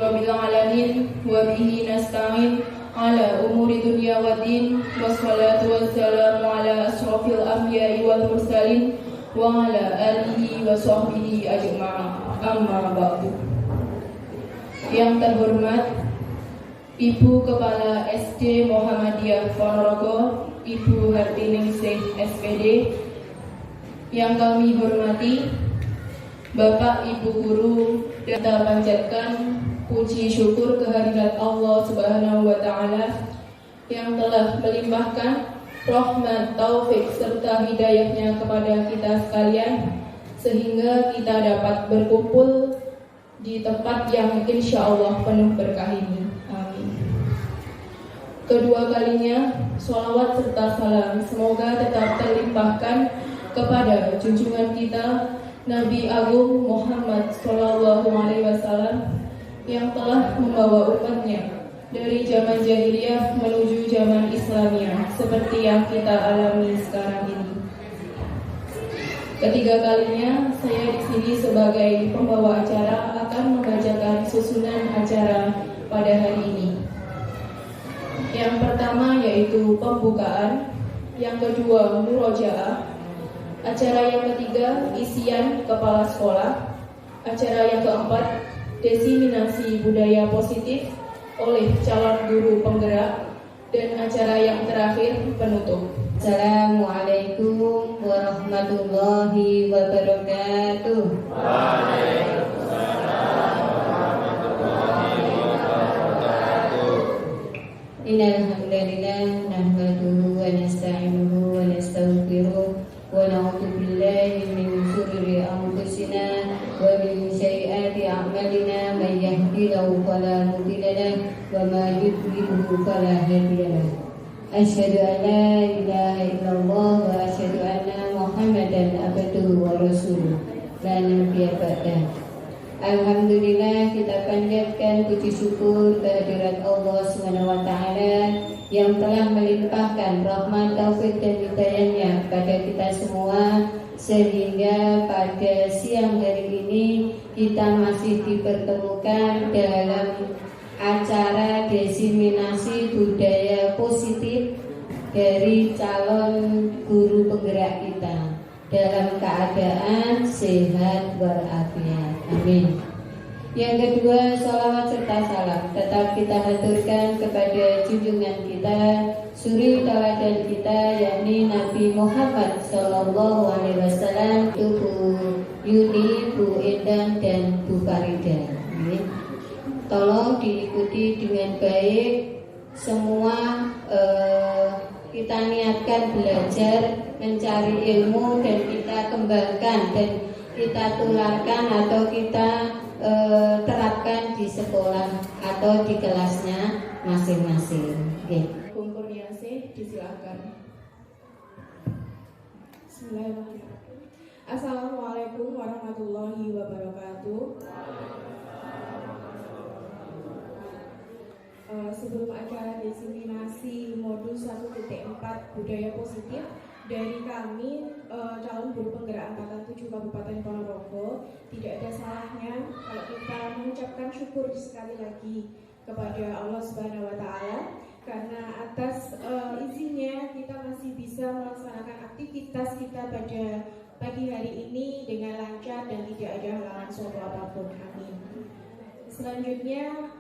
Rabbil alamin wa bihi nasta'in ala umuri dunya waddin wassalatu wassalamu ala asrofil anbiya'i wal mursalin wa ala alihi wa sahbihi ajma'in. Amma ba'du. Yang terhormat Ibu Kepala SD Muhammadiyah Ponorogo, Ibu Hartiningsih SPD. Yang kami hormati Bapak Ibu Guru, dan kita panjatkan puji syukur kehadirat Allah Subhanahu wa Ta'ala yang telah melimpahkan rahmat, taufik serta hidayahnya kepada kita sekalian sehingga kita dapat berkumpul di tempat yang insya Allah penuh berkah ini. Amin. Kedua kalinya sholawat serta salam semoga tetap terlimpahkan kepada junjungan kita Nabi Agung Muhammad SAW yang telah membawa umatnya dari zaman jahiliyah menuju zaman Islamiyah seperti yang kita alami sekarang ini. Ketiga kalinya saya di sini sebagai pembawa acara akan membacakan susunan acara pada hari ini. Yang pertama yaitu pembukaan, yang kedua murojaah, acara yang ketiga isian kepala sekolah, acara yang keempat diseminasi budaya positif oleh calon guru penggerak, dan acara yang terakhir penutup. Assalamualaikum warahmatullahi wabarakatuh. Waalaikumsalam warahmatullahi wabarakatuh. Innal hamdalillah nahmaduhu wa nasta'inuhu wa nastaghfiruh wa na'udzu billahi min shururi anfusina wa min sayyiati a'malina may yahdihillahu fala mudilla lahu wa may yudlilhu fala hadiya lahu. Asyhadu an la ilaha illallah wa asyhadu anna Muhammadan abduhu wa rasuluh la nabiyya ba'dah. Alhamdulillah, kita panjatkan puji syukur kehadirat Allah SWT yang telah melimpahkan rahmat, taufik dan hidayahnya kepada kita semua, sehingga pada siang hari ini kita masih dipertemukan dalam acara diseminasi budaya positif dari calon guru penggerak kita dalam keadaan sehat walafiat. Amin. Yang kedua, salawat serta salam tetap kita haturkan kepada junjungan kita, suri teladan kita, yakni Nabi Muhammad Sallallahu Alaihi Wasallam, Bu Yuni, Bu Endang, dan Bu Farida. Amin. Tolong diikuti dengan baik semua. Kita niatkan belajar, mencari ilmu, dan kita kembangkan dan kita tularkan atau kita terapkan di sekolah atau di kelasnya masing-masing. Okay. Kumpul Yasih, disilakan. Bismillahirrahmanirrahim. Assalamualaikum warahmatullahi wabarakatuh. Sebelum acara diseminasi modul 1.4 budaya positif dari kami calon guru penggerak angkatan 7 Kabupaten Ponorogo, tidak ada salahnya kalau kita mengucapkan syukur sekali lagi kepada Allah Subhanahu wa Ta'ala, karena atas izinnya kita masih bisa melaksanakan aktivitas kita pada pagi hari ini dengan lancar dan tidak ada halangan suatu apapun. Amin. Selanjutnya,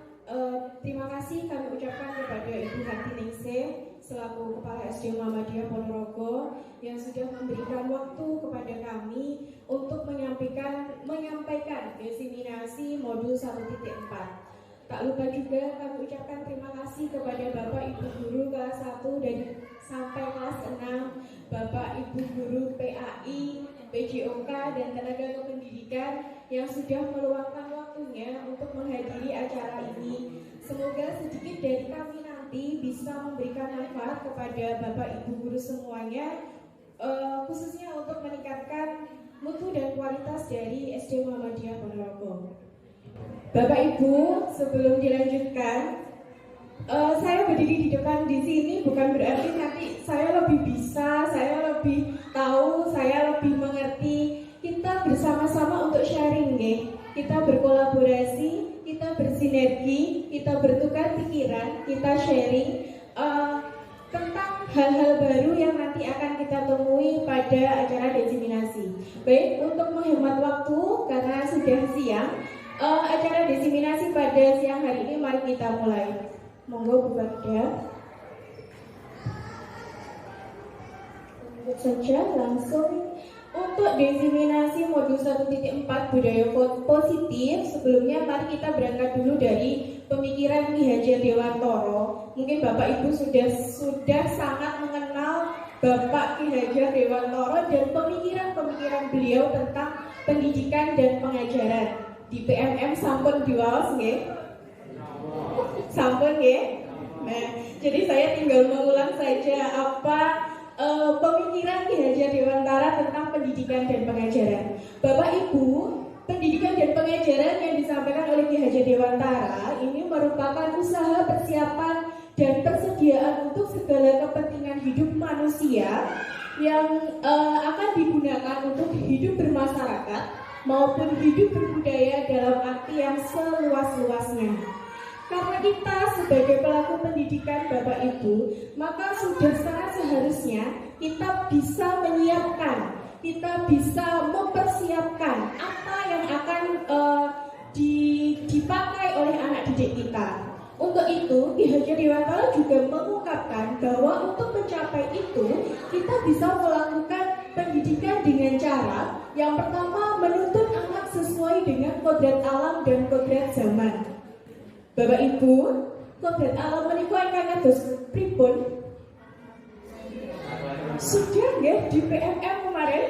terima kasih kami ucapkan kepada Ibu Hati Ningsih selaku Kepala SD Muhammadiyah Ponorogo yang sudah memberikan waktu kepada kami untuk menyampaikan diseminasi modul 1.4. Tak lupa juga kami ucapkan terima kasih kepada Bapak Ibu Guru kelas 1 dan sampai kelas 6, Bapak Ibu Guru PAI, PJOK, dan tenaga kependidikan yang sudah meluangkan waktunya untuk menghadiri acara ini. Semoga sedikit dari kami nanti bisa memberikan manfaat kepada Bapak Ibu Guru semuanya, khususnya untuk meningkatkan mutu dan kualitas dari SD Muhammadiyah Ponorogo. Bapak Ibu, sebelum dilanjutkan, saya berdiri di depan di sini bukan berarti nanti saya lebih bisa, saya lebih tahu, saya lebih mengerti. Kita bersama-sama untuk sharing, kita berkolaborasi, kita bersinergi, kita bertukar pikiran, kita sharing tentang hal-hal baru yang nanti akan kita temui pada acara diseminasi. Baik, untuk menghemat waktu karena sudah siang, acara diseminasi pada siang hari ini mari kita mulai. Monggo Bu Farida. Lanjut saja langsung untuk diseminasi modul 1.4 budaya positif. Sebelumnya mari kita berangkat dulu dari pemikiran Ki Hajar Dewantoro. Mungkin Bapak Ibu sudah sangat mengenal Bapak Ki Hajar Dewantoro dan pemikiran beliau tentang pendidikan dan pengajaran. Di PMM sampun diwaos nggih? Sampun nggih? Nah, jadi saya tinggal mengulang saja apa pemikiran Ki Hajar Dewantara tentang pendidikan dan pengajaran. Bapak Ibu, pendidikan dan pengajaran yang disampaikan oleh Ki Hajar Dewantara ini merupakan usaha persiapan dan persediaan untuk segala kepentingan hidup manusia yang akan digunakan untuk hidup bermasyarakat maupun hidup berbudaya dalam arti yang seluas-luasnya. Karena kita sebagai pelaku pendidikan Bapak Ibu, maka sudah sangat seharusnya kita bisa menyiapkan, kita bisa mempersiapkan apa yang akan dipakai oleh anak didik kita. Untuk itu, Ki Hajar Dewantara juga mengungkapkan bahwa untuk mencapai itu, kita bisa melakukan pendidikan dengan cara yang pertama menuntut anak sesuai dengan kodrat alam dan kodrat zaman. Bapak Ibu, kodrat alam menika ingkang kados pripun? Sudah nggih di PMM kemarin.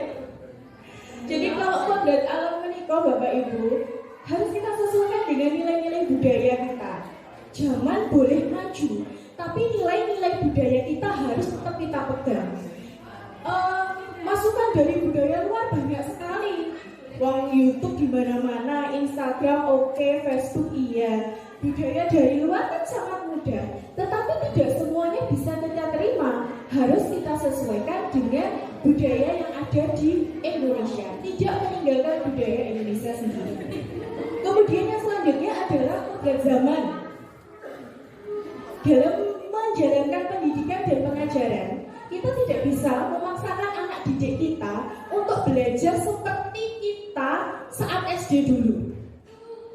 Jadi kalau kodrat alam menika Bapak Ibu harus kita sesuaikan dengan nilai-nilai budaya kita. Zaman boleh maju, tapi nilai-nilai budaya kita harus tetap kita pegang. Masukan dari budaya luar banyak sekali. Wong YouTube di mana-mana, Instagram oke, Facebook iya. Budaya dari luar kan sangat mudah, tetapi tidak semuanya bisa kita terima. Harus kita sesuaikan dengan budaya yang ada di Indonesia, tidak meninggalkan budaya Indonesia sendiri. Kemudian yang selanjutnya adalah kodrat zaman. Dalam menjalankan pendidikan dan pengajaran, kita tidak bisa memaksakan anak didik kita untuk belajar seperti kita saat SD dulu.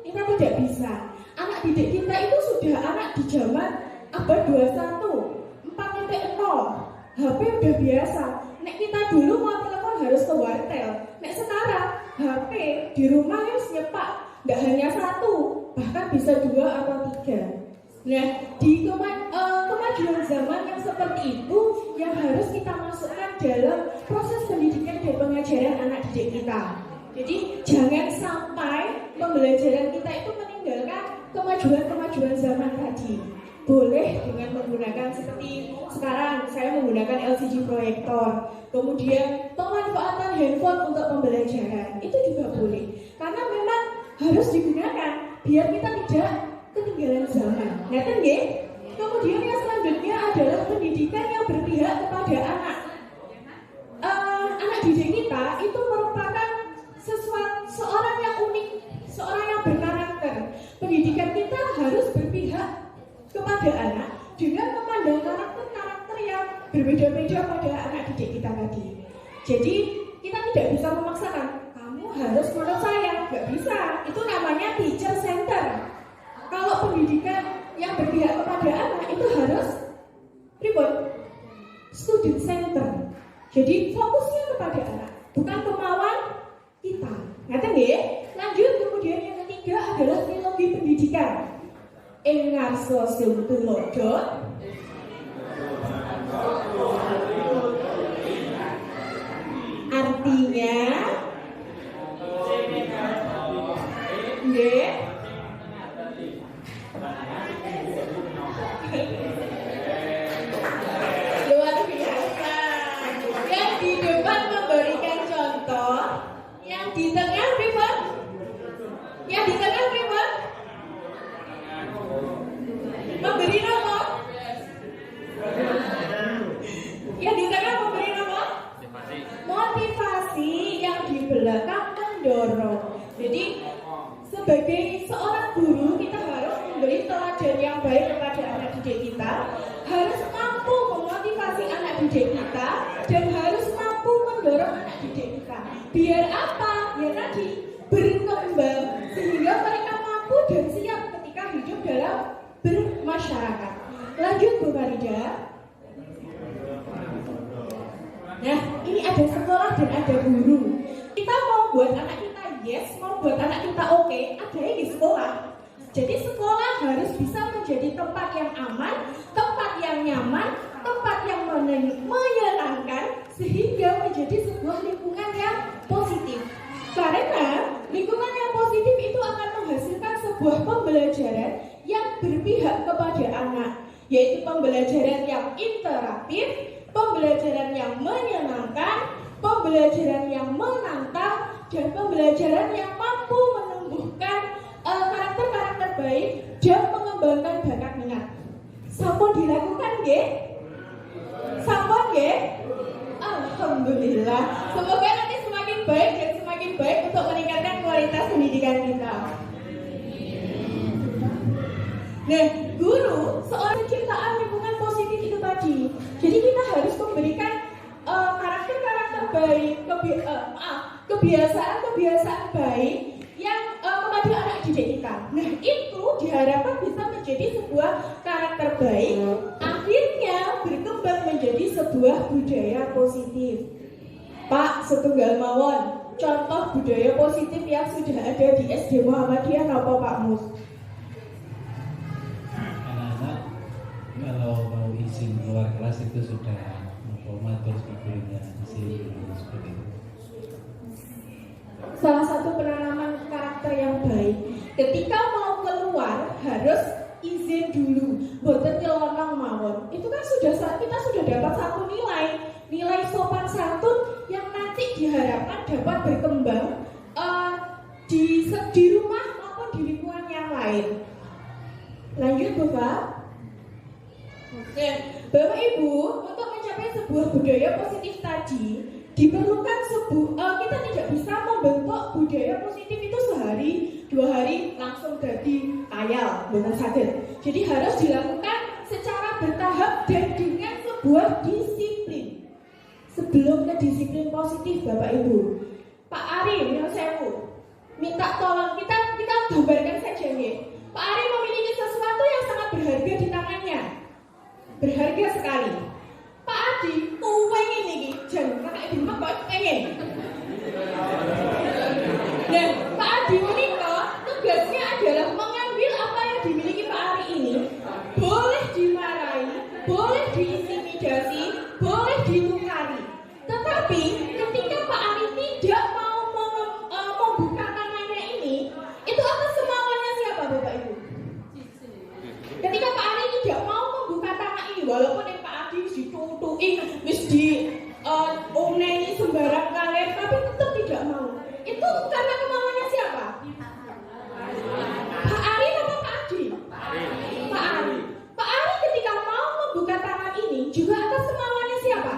Kita tidak bisa. Anak didik kita itu sudah anak di zaman abad 21, 4.0, HP udah biasa. Nek kita dulu mau telepon harus ke wartel. Nek sekarang HP di rumah harus nyepak, nggak hanya satu, bahkan bisa 2 atau 3. Nah, di kemajuan zaman yang seperti itu yang harus kita masukkan dalam proses pendidikan dan pengajaran anak didik kita. Jadi jangan sampai pembelajaran kita itu meninggalkan kemajuan zaman tadi. Boleh dengan menggunakan seperti sekarang saya menggunakan LCD proyektor, kemudian pemanfaatan handphone untuk pembelajaran itu juga boleh, karena memang harus digunakan biar kita tidak ketinggalan zaman. Ngerti nggih? Kemudian yang selanjutnya adalah pendidikan yang berpihak kepada anak. Anak didik kita itu merupakan seorang yang unik, seorang yang berkarakter. Pendidikan kita harus berpihak kepada anak dengan memandang karakter-karakter yang berbeda-beda pada anak didik kita tadi. Jadi kita tidak bisa memaksakan kamu harus menurut saya, nggak bisa. Itu namanya teacher center. Kalau pendidikan yang berpihak kepada anak itu harus student center. Jadi fokusnya kepada anak, bukan kemauan kita. Ngerti nggih? Lanjut, kemudian yang ketiga adalah teologi pendidikan. Ing ngarsa sing tulodo artinya nggih luar biasa. Yang di depan memberikan contoh, yang di tengah pripun? Yang di tengah pripun? Memberi nama. Yang di tengah memberi nama motivasi, yang di belakang mendorong. Jadi sebagai seorang guru kita harus memberi teladan yang baik kepada anak didik kita, harus mampu memotivasi anak didik kita, dan harus mampu mendorong anak didik kita. Biar apa? Ya tadi berkembang sehingga mereka mampu dan siap ketika hidup dalam bermasyarakat. Lanjut Bu Farida. Nah, ini ada sekolah dan ada guru. Kita mau buat anak kita yes, mau buat anak kita oke, ada di sekolah. Jadi sekolah harus bisa menjadi tempat yang aman, tempat yang nyaman, tempat yang menyenangkan, sehingga menjadi sebuah lingkungan yang positif. Karena lingkungan yang positif itu akan menghasilkan sebuah pembelajaran yang berpihak kepada anak, yaitu pembelajaran yang interaktif, pembelajaran yang menyenangkan, pembelajaran yang menantang, dan pembelajaran yang mampu menumbuhkan karakter-karakter baik dan mengembangkan bakat minat. Sampun dilakukan nggih? Sampun nggih? Alhamdulillah. Semoga nanti semakin baik dan semakin baik untuk meningkatkan kualitas pendidikan kita. Nah, guru seorang penciptaan lingkungan positif itu tadi. Jadi kita harus memberikan karakter-karakter baik, kebiasaan-kebiasaan baik yang kepada anak didik kita. Nah, itu diharapkan bisa menjadi sebuah karakter baik, akhirnya berkembang menjadi sebuah budaya positif. Pak, setunggal mawon, contoh budaya positif yang sudah ada di SD Muhammadiyah apa Pak Mus? Anak-anak kalau mau izin keluar kelas itu sudah mengatur sebetulnya izin seperti itu. Salah satu penanaman karakter yang baik, ketika mau keluar harus izin dulu, boten nyelonong mawon. Itu kan kita sudah dapat satu nilai sopan santun yang nanti diharapkan dapat berkembang di rumah maupun di lingkungan yang lain. Lanjut Bapak. Oke, Bapak Ibu, untuk mencapai sebuah budaya positif tadi diperlukan kita tidak bisa membentuk budaya positif itu sehari 2 hari langsung jadi kayal, bukan sakit. Jadi harus dilakukan secara bertahap dan dengan sebuah disiplin. Sebelum ke disiplin positif Bapak Ibu, Pak Ari yang sewu minta tolong kita gambarkan saja nih. Pak Ari memiliki sesuatu yang sangat berharga di tangannya, berharga sekali. Pak Adi pengen nih, jangan kakak Adi kok pengen. Dan Pak Adi menikah tugasnya adalah mengambil apa yang dimiliki Pak Ari ini. Boleh dimarahi, boleh diintimidasi, boleh ditukari. Tetapi ketika Pak Ari tidak mau membuka tangannya ini, itu atas semauannya siapa Bapak Ibu? Ketika Pak Ari tidak mau membuka tangan ini, walaupun yang Pak Adi ditutuki, wis di omneni sembarang kalian, tapi tetap tidak mau. Itu karena kemauannya siapa? Pak Ari atau Pak Adi? Pak Ari. Pak Ari ketika mau membuka tangan ini juga atas semauannya siapa?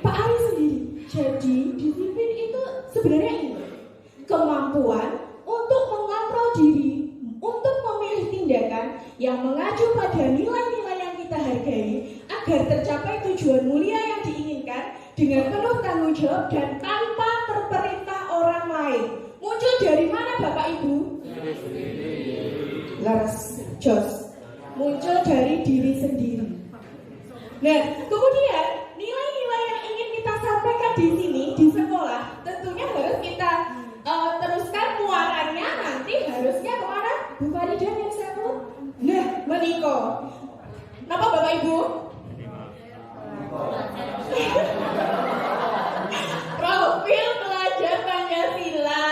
Pak Ari sendiri. Jadi disiplin itu sebenarnya ini kemampuan untuk mengontrol diri, untuk memilih tindakan yang mengacu pada nilai-nilai yang kita hargai agar tercapai tujuan mulia yang diinginkan dengan penuh tanggung jawab dan tanpa terperintah orang lain. Muncul dari mana Bapak Ibu? Laras Jos. Muncul dari diri sendiri. Nah, kemudian nilai-nilai yang ingin kita sampaikan di sini di sekolah tentunya harus kita teruskan muaranya nanti harusnya kemana? Bu Farida yang satu. Nah, meniko. Kenapa Bapak Ibu? Profil pelajar Pancasila.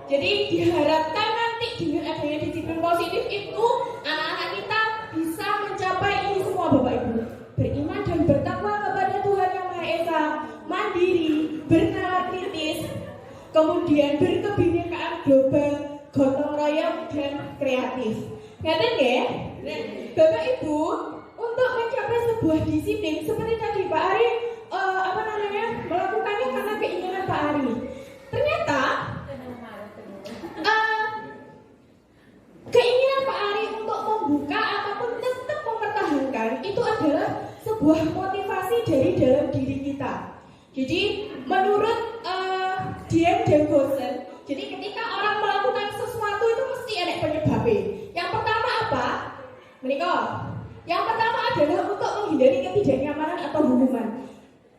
Jadi diharapkan nanti dengan adanya disiplin positif itu anak-anak kita bisa mencapai ini semua Bapak Ibu. Beriman dan bertakwa kepada Tuhan Yang Maha Esa, mandiri, bernalar kritis, kemudian berkebinekaan global, gotong royong dan kreatif. Ngerti nggih? Bapak Ibu, untuk mencapai sebuah disiplin seperti tadi Pak Ari melakukannya karena keinginan Pak Ari. Ternyata keinginan Pak Ari untuk membuka ataupun tetap mempertahankan itu adalah sebuah motivasi dari dalam diri kita. Jadi menurut Diem dan Gosen, jadi ketika orang melakukan sesuatu itu mesti ada penyebabnya. Yang pertama apa? Menikah. Yang pertama adalah untuk menghindari ketidaknyamanan atau hukuman.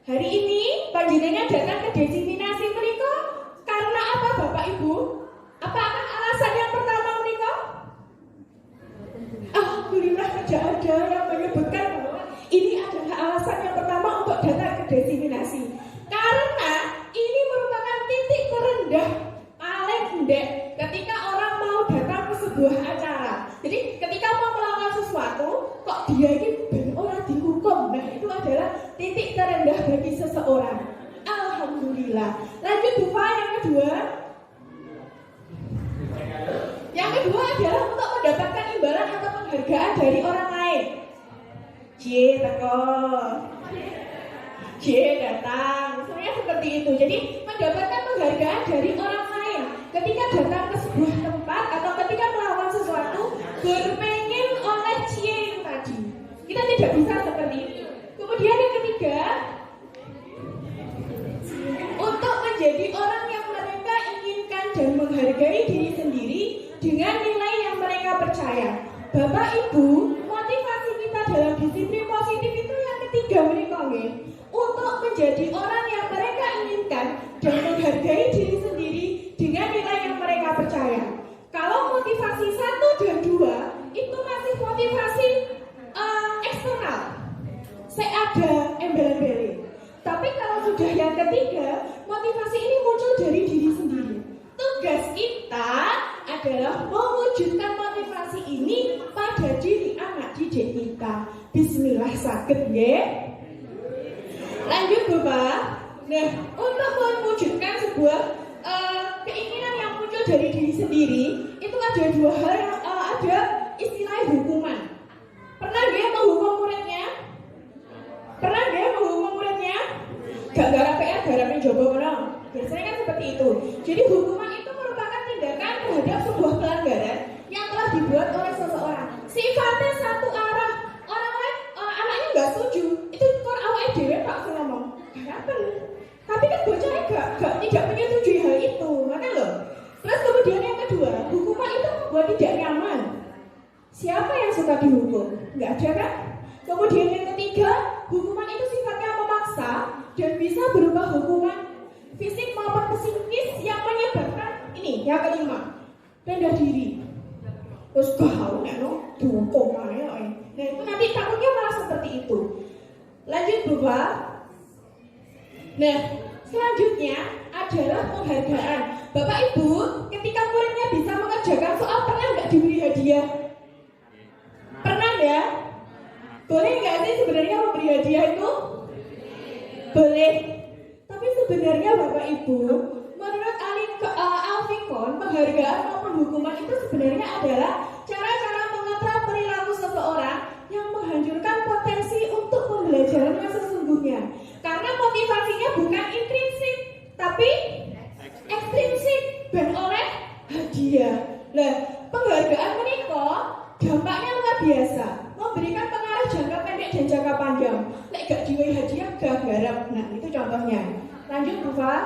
Hari ini panjenengan datang ke desiminasi menikah karena apa Bapak Ibu? Apakah alasan yang pertama menikah? Alhamdulillah tidak ada yang menyebutkan bahwa ini adalah alasan yang pertama untuk datang ke desiminasi. Karena ini merupakan titik terendah paling rendah ketika orang mau datang ke sebuah acara. Jadi ketika mau melakukan sesuatu, kok dia ini orang dihukum. Nah itu adalah titik terendah bagi seseorang. Alhamdulillah. Lanjut Bufa yang kedua. Yang kedua adalah untuk mendapatkan imbalan atau penghargaan dari orang lain. Cie teko, cie datang, sebenarnya seperti itu. Jadi mendapatkan penghargaan dari orang lain ketika datang ke sebuah tempat atau ketika melakukan sesuatu berpengen oleh cie itu tadi. Kita tidak bisa seperti itu. Kemudian yang ketiga, untuk menjadi orang yang mereka inginkan dan menghargai diri sendiri dengan nilai yang mereka percaya. Bapak Ibu, motivasi kita dalam disiplin positif itu yang ketiga menikah, untuk menjadi orang yang mereka inginkan dan menghargai diri sendiri dengan nilai yang mereka percaya. Kalau motivasi 1 dan 2 itu masih motivasi eksternal, saya ada embel-embel. Tapi kalau sudah yang ketiga, motivasi ini muncul dari diri sendiri. Tugas kita adalah mewujudkan motivasi ini pada diri anak didik kita. Bismillah, sakit nggih. Lanjut Bapak. Nah, untuk mewujudkan sebuah dari diri sendiri, itu ada dua hal yang ada istilah hukuman. Pernah dia menghukum muridnya? Pernah dia menghukum muridnya? Gak garap PR, garapnya coba menang. Biasanya kan seperti itu. Jadi hukuman itu merupakan tindakan terhadap sebuah pelanggaran yang telah dibuat oleh seseorang. Sifatnya satu arah. Orang lain, anaknya nggak setuju. Itu kor awalnya dewe pak ngomong. Kenapa? Tapi kan bocahnya tidak menyetujui hal itu, mana loh? Terus kemudian yang kedua, hukuman itu membuat tidak nyaman. Siapa yang suka dihukum? Nggak ada kan? Kemudian yang ketiga, hukuman itu sifatnya memaksa dan bisa berupa hukuman fisik maupun psikis yang menyebabkan ini. Yang kelima, rendah diri. Terus kau neno dihukum aja. Nah itu nanti takutnya malah seperti itu. Lanjut Bapak. Nah selanjutnya adalah penghargaan. Bapak Ibu, ketika muridnya bisa mengerjakan soal, pernah nggak diberi hadiah? Pernah ya? Boleh nggak sih sebenarnya memberi hadiah itu? Boleh. Tapi sebenarnya Bapak Ibu, menurut Alfikon, penghargaan maupun hukuman itu sebenarnya adalah cara-cara mengontrol perilaku seseorang yang menghancurkan potensi untuk pembelajaran yang sesungguhnya. Karena motivasinya bukan intrinsik, tapi ekstrinsik dan oleh hadiah. Nah, penghargaan menikah dampaknya luar biasa, memberikan pengaruh jangka pendek dan jangka panjang. Nek gak diwehi hadiah gak garap. Nah, itu contohnya. Lanjut, Bapak.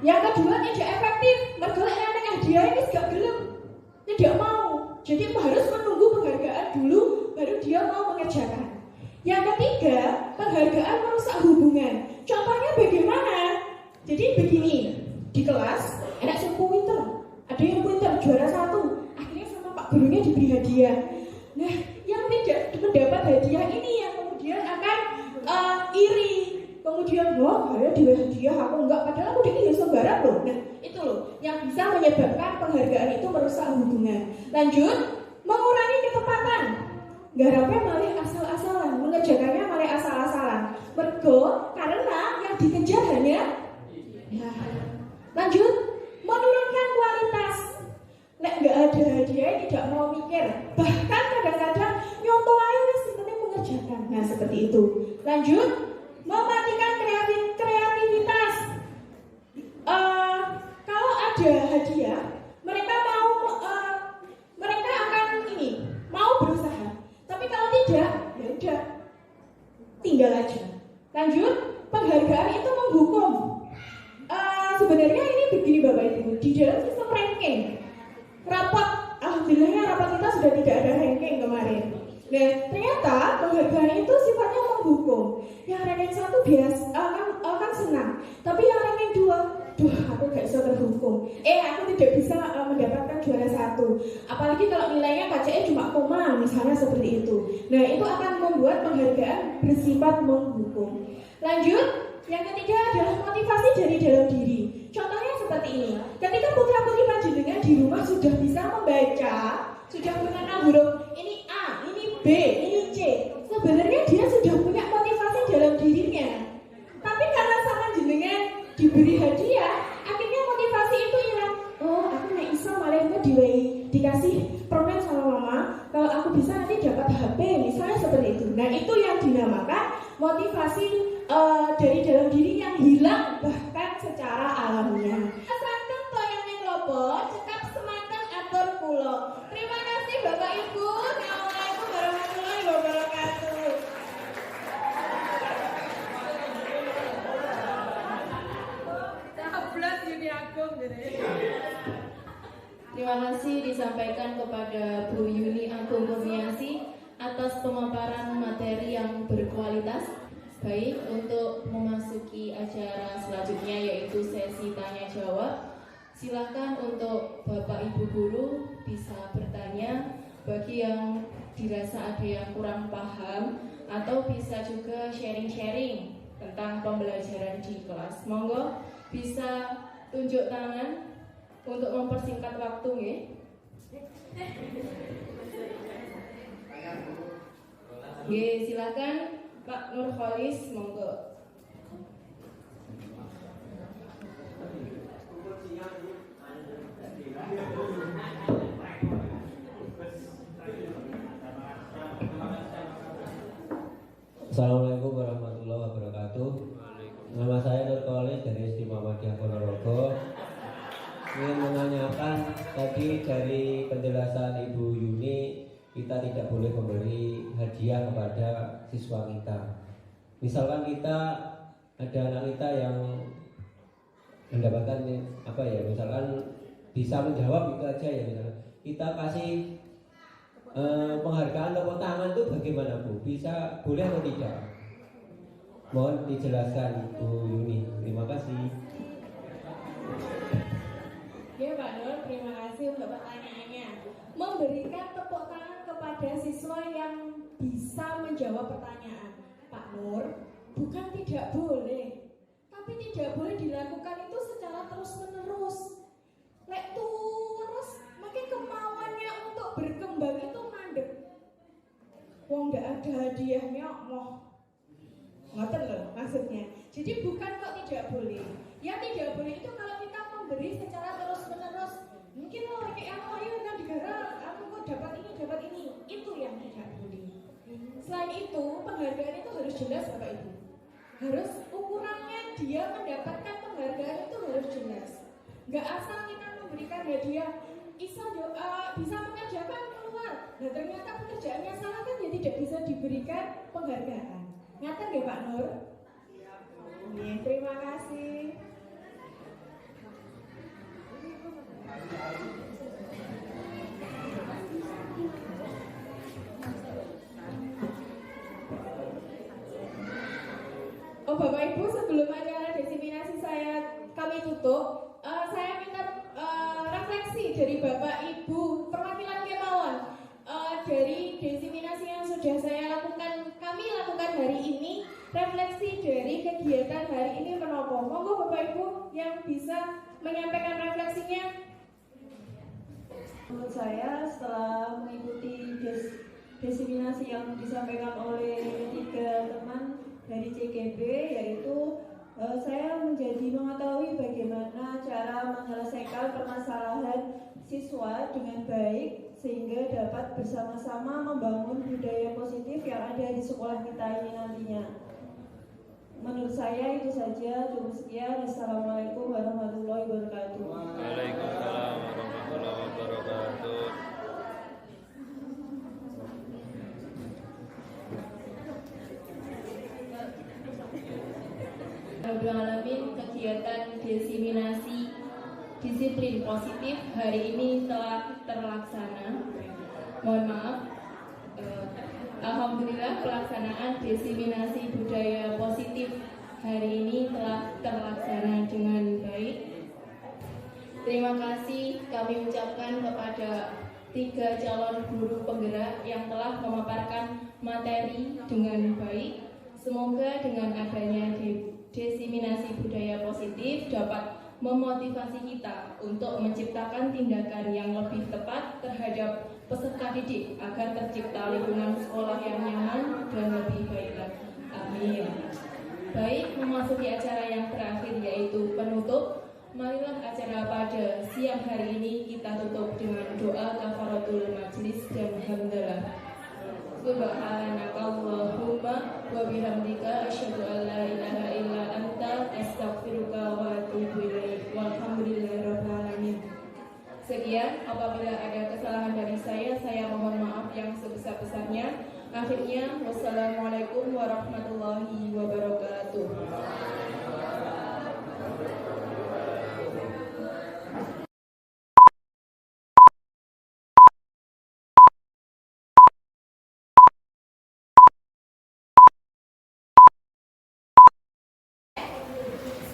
Yang kedua, tidak efektif. Mergolek nang hadiah ini gak gelem. Tidak mau. Jadi harus menunggu penghargaan dulu baru dia mau mengerjakan. Yang ketiga, penghargaan merusak hubungan. Contohnya bagaimana? Jadi begini, di kelas enak yang pinter, ada yang pinter juara 1, akhirnya sama pak gurunya diberi hadiah. Nah, yang tidak mendapat hadiah ini yang kemudian akan iri, kemudian wah saya diberi hadiah aku enggak, padahal aku ini bisa garap loh. Nah itu loh yang bisa menyebabkan penghargaan itu merusak hubungan. Lanjut, mengurangi ketepatan. Garapnya malah asal-asalan, mengerjakannya malah asal-asalan. Mergo karena yang dikejar hanya nah. Lanjut, menurunkan kualitas. Nek nggak ada hadiah tidak mau mikir, bahkan kadang-kadang nyontoh aja sebenarnya mengerjakan. Nah seperti itu. Lanjut, mematikan kreativitas. Kalau ada hadiah, mereka akan mau berusaha. Tapi kalau tidak, ya udah, tinggal aja. Lanjut, penghargaan itu menghukum. Sebenarnya ini begini Bapak Ibu, di dalam sistem ranking rapat, alhamdulillahnya rapat kita sudah tidak ada ranking kemarin. Nah, ternyata penghargaan itu sifatnya menghukum. Yang ranking 1 biasa akan senang, tapi yang ranking 2, duh aku gak bisa terhukum. Aku tidak bisa mendapatkan juara 1. Apalagi kalau nilainya KCE cuma koma, misalnya seperti itu. Nah, itu akan membuat penghargaan bersifat menghukum. Lanjut. Yang ketiga adalah motivasi dari dalam diri. Contohnya seperti ini. Ketika putra-putri panjenengan di rumah sudah bisa membaca, sudah mengenal huruf ini A, ini B, ini C. Sebenarnya dia sudah punya motivasi dalam dirinya. Tapi karena sama jenengan diberi hadiah, akhirnya motivasi itu hilang. Oh, aku nggak bisa malah itu dikasih permen sama mama. Kalau aku bisa nanti dapat HP, misalnya seperti itu. Nah, itu yang dinamakan motivasi dari dalam diri yang hilang bahkan secara alamiah. Santen toyang ning lobo, cekap semanten atur kula. Terima kasih Bapak Ibu. Assalamualaikum warahmatullahi wabarakatuh. Terima kasih disampaikan kepada Bu Yuni Agung Kurniasi atas pemaparan materi yang berkualitas. Baik, untuk memasuki acara selanjutnya yaitu sesi tanya jawab, silakan untuk Bapak Ibu guru bisa bertanya. Bagi yang dirasa ada yang kurang paham atau bisa juga sharing-sharing tentang pembelajaran di kelas, monggo bisa tunjuk tangan untuk mempersingkat waktu nggih. Nggih, silakan Pak Nurholis, monggo. Assalamualaikum warahmatullahi wabarakatuh. Nama saya Nur Kolis dari SD Muhammadiyah Ponorogo. Ingin menanyakan tadi dari penjelasan Ibu Yuni, kita tidak boleh memberi hadiah kepada siswa kita. Misalkan kita ada anak kita yang mendapatkan apa ya, misalkan bisa menjawab itu aja ya, misalkan kita kasih penghargaan tepuk tangan itu bagaimana Bu? Bisa boleh atau tidak? Mohon dijelaskan Bu Yuni. Terima kasih. Ya Pak Nur, terima kasih untuk pertanyaannya. Memberikan tepuk tangan kepada siswa yang bisa menjawab pertanyaan, Pak Nur, bukan tidak boleh, tapi tidak boleh dilakukan itu secara terus-menerus. Lek terus, makin kemauannya untuk berkembang itu mandek. Wong nggak ada hadiahnya, ngoten loh maksudnya. Jadi bukan kok tidak boleh. Ya tidak boleh itu kalau kita memberi secara terus-menerus. Mungkin kayak ayo kan digarap, aku kok dapat ini, itu yang tidak boleh. Selain itu, penghargaan itu harus jelas Bapak Ibu. Harus ukurannya dia mendapatkan penghargaan itu harus jelas. Nggak asal kita memberikan hadiah, bisa mengerjakan keluar. Nah ternyata pekerjaannya salah kan ya tidak bisa diberikan penghargaan. Ngaten nggih Pak Nur? Iya, terima kasih. Oh Bapak Ibu, sebelum acara diseminasi kami tutup, saya minta refleksi dari Bapak Ibu perwakilan kemauan dari diseminasi yang sudah kami lakukan hari ini. Refleksi dari kegiatan hari ini menapa? Monggo Bapak Ibu yang bisa menyampaikan refleksinya. Menurut saya setelah mengikuti diseminasi yang disampaikan oleh 3 teman dari CKB, yaitu saya menjadi mengetahui bagaimana cara menyelesaikan permasalahan siswa dengan baik sehingga dapat bersama-sama membangun budaya positif yang ada di sekolah kita ini nantinya. Menurut saya itu saja, cukup sekian. Assalamualaikum warahmatullahi wabarakatuh. Waalaikumsalam warahmatullahi wabarakatuh. Alamin, kegiatan diseminasi disiplin positif hari ini telah terlaksana. Mohon maaf. Alhamdulillah pelaksanaan diseminasi budaya positif hari ini telah terlaksana dengan baik. Terima kasih kami ucapkan kepada 3 calon guru penggerak yang telah memaparkan materi dengan baik. Semoga dengan adanya diseminasi budaya positif dapat memotivasi kita untuk menciptakan tindakan yang lebih tepat terhadap peserta didik agar tercipta lingkungan sekolah yang nyaman dan lebih baik lagi. Amin. Baik, memasuki acara yang terakhir yaitu penutup. Marilah acara pada siang hari ini kita tutup dengan doa kafaratul majlis dan hamdalah. Subhanakallahumma wa bihamdika asyhadu an la ilaha illa anta astaghfiruka wa atubu ilaik. Walhamdulillahirabbil alamin. Sekian, apabila ada kesalahan dari saya mohon maaf yang sebesar-besarnya. Akhirnya, wassalamualaikum warahmatullahi wabarakatuh.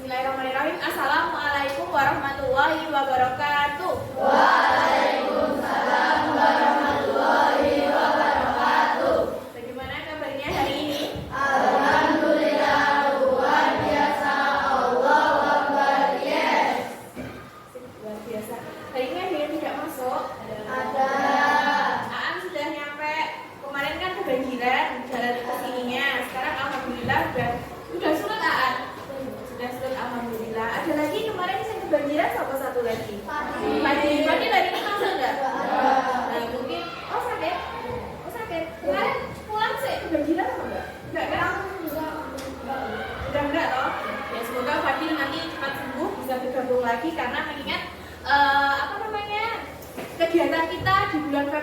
Bismillahirrahmanirrahim. Assalamualaikum warahmatullahi wabarakatuh. Waalaikumsalam warahmatullahi wabarakatuh. Bagaimana kabarnya hari ini? Alhamdulillah luar biasa.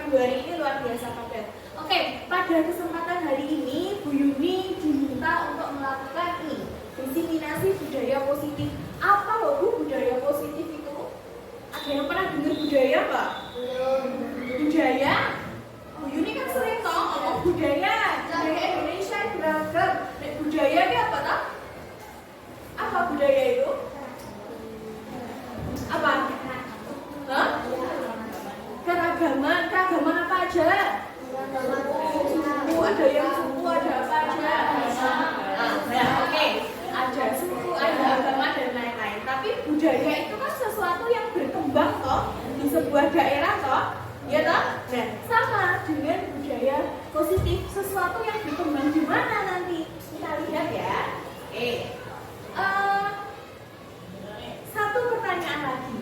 Rabu hari ini luar biasa padat. Oke, pada kesempatan hari ini Bu Yuni diminta untuk melakukan ini, diseminasi budaya positif. Apa loh Bu budaya positif itu? Ada yang pernah dengar budaya Pak? Budaya? Bu Yuni kan sering toh ngomong budaya Indonesia beragam. Budaya itu apa toh? Apa budaya itu? Apa? Hah? Keragaman apa aja? Suku, ada yang suku, ada apa aja? Oke. Ada suku, ada agama dan lain-lain. Tapi budaya itu kan sesuatu yang berkembang toh di sebuah daerah toh, ya toh? Nah, sama dengan budaya positif, sesuatu yang berkembang di mana nanti kita lihat ya. Oke. Satu pertanyaan lagi.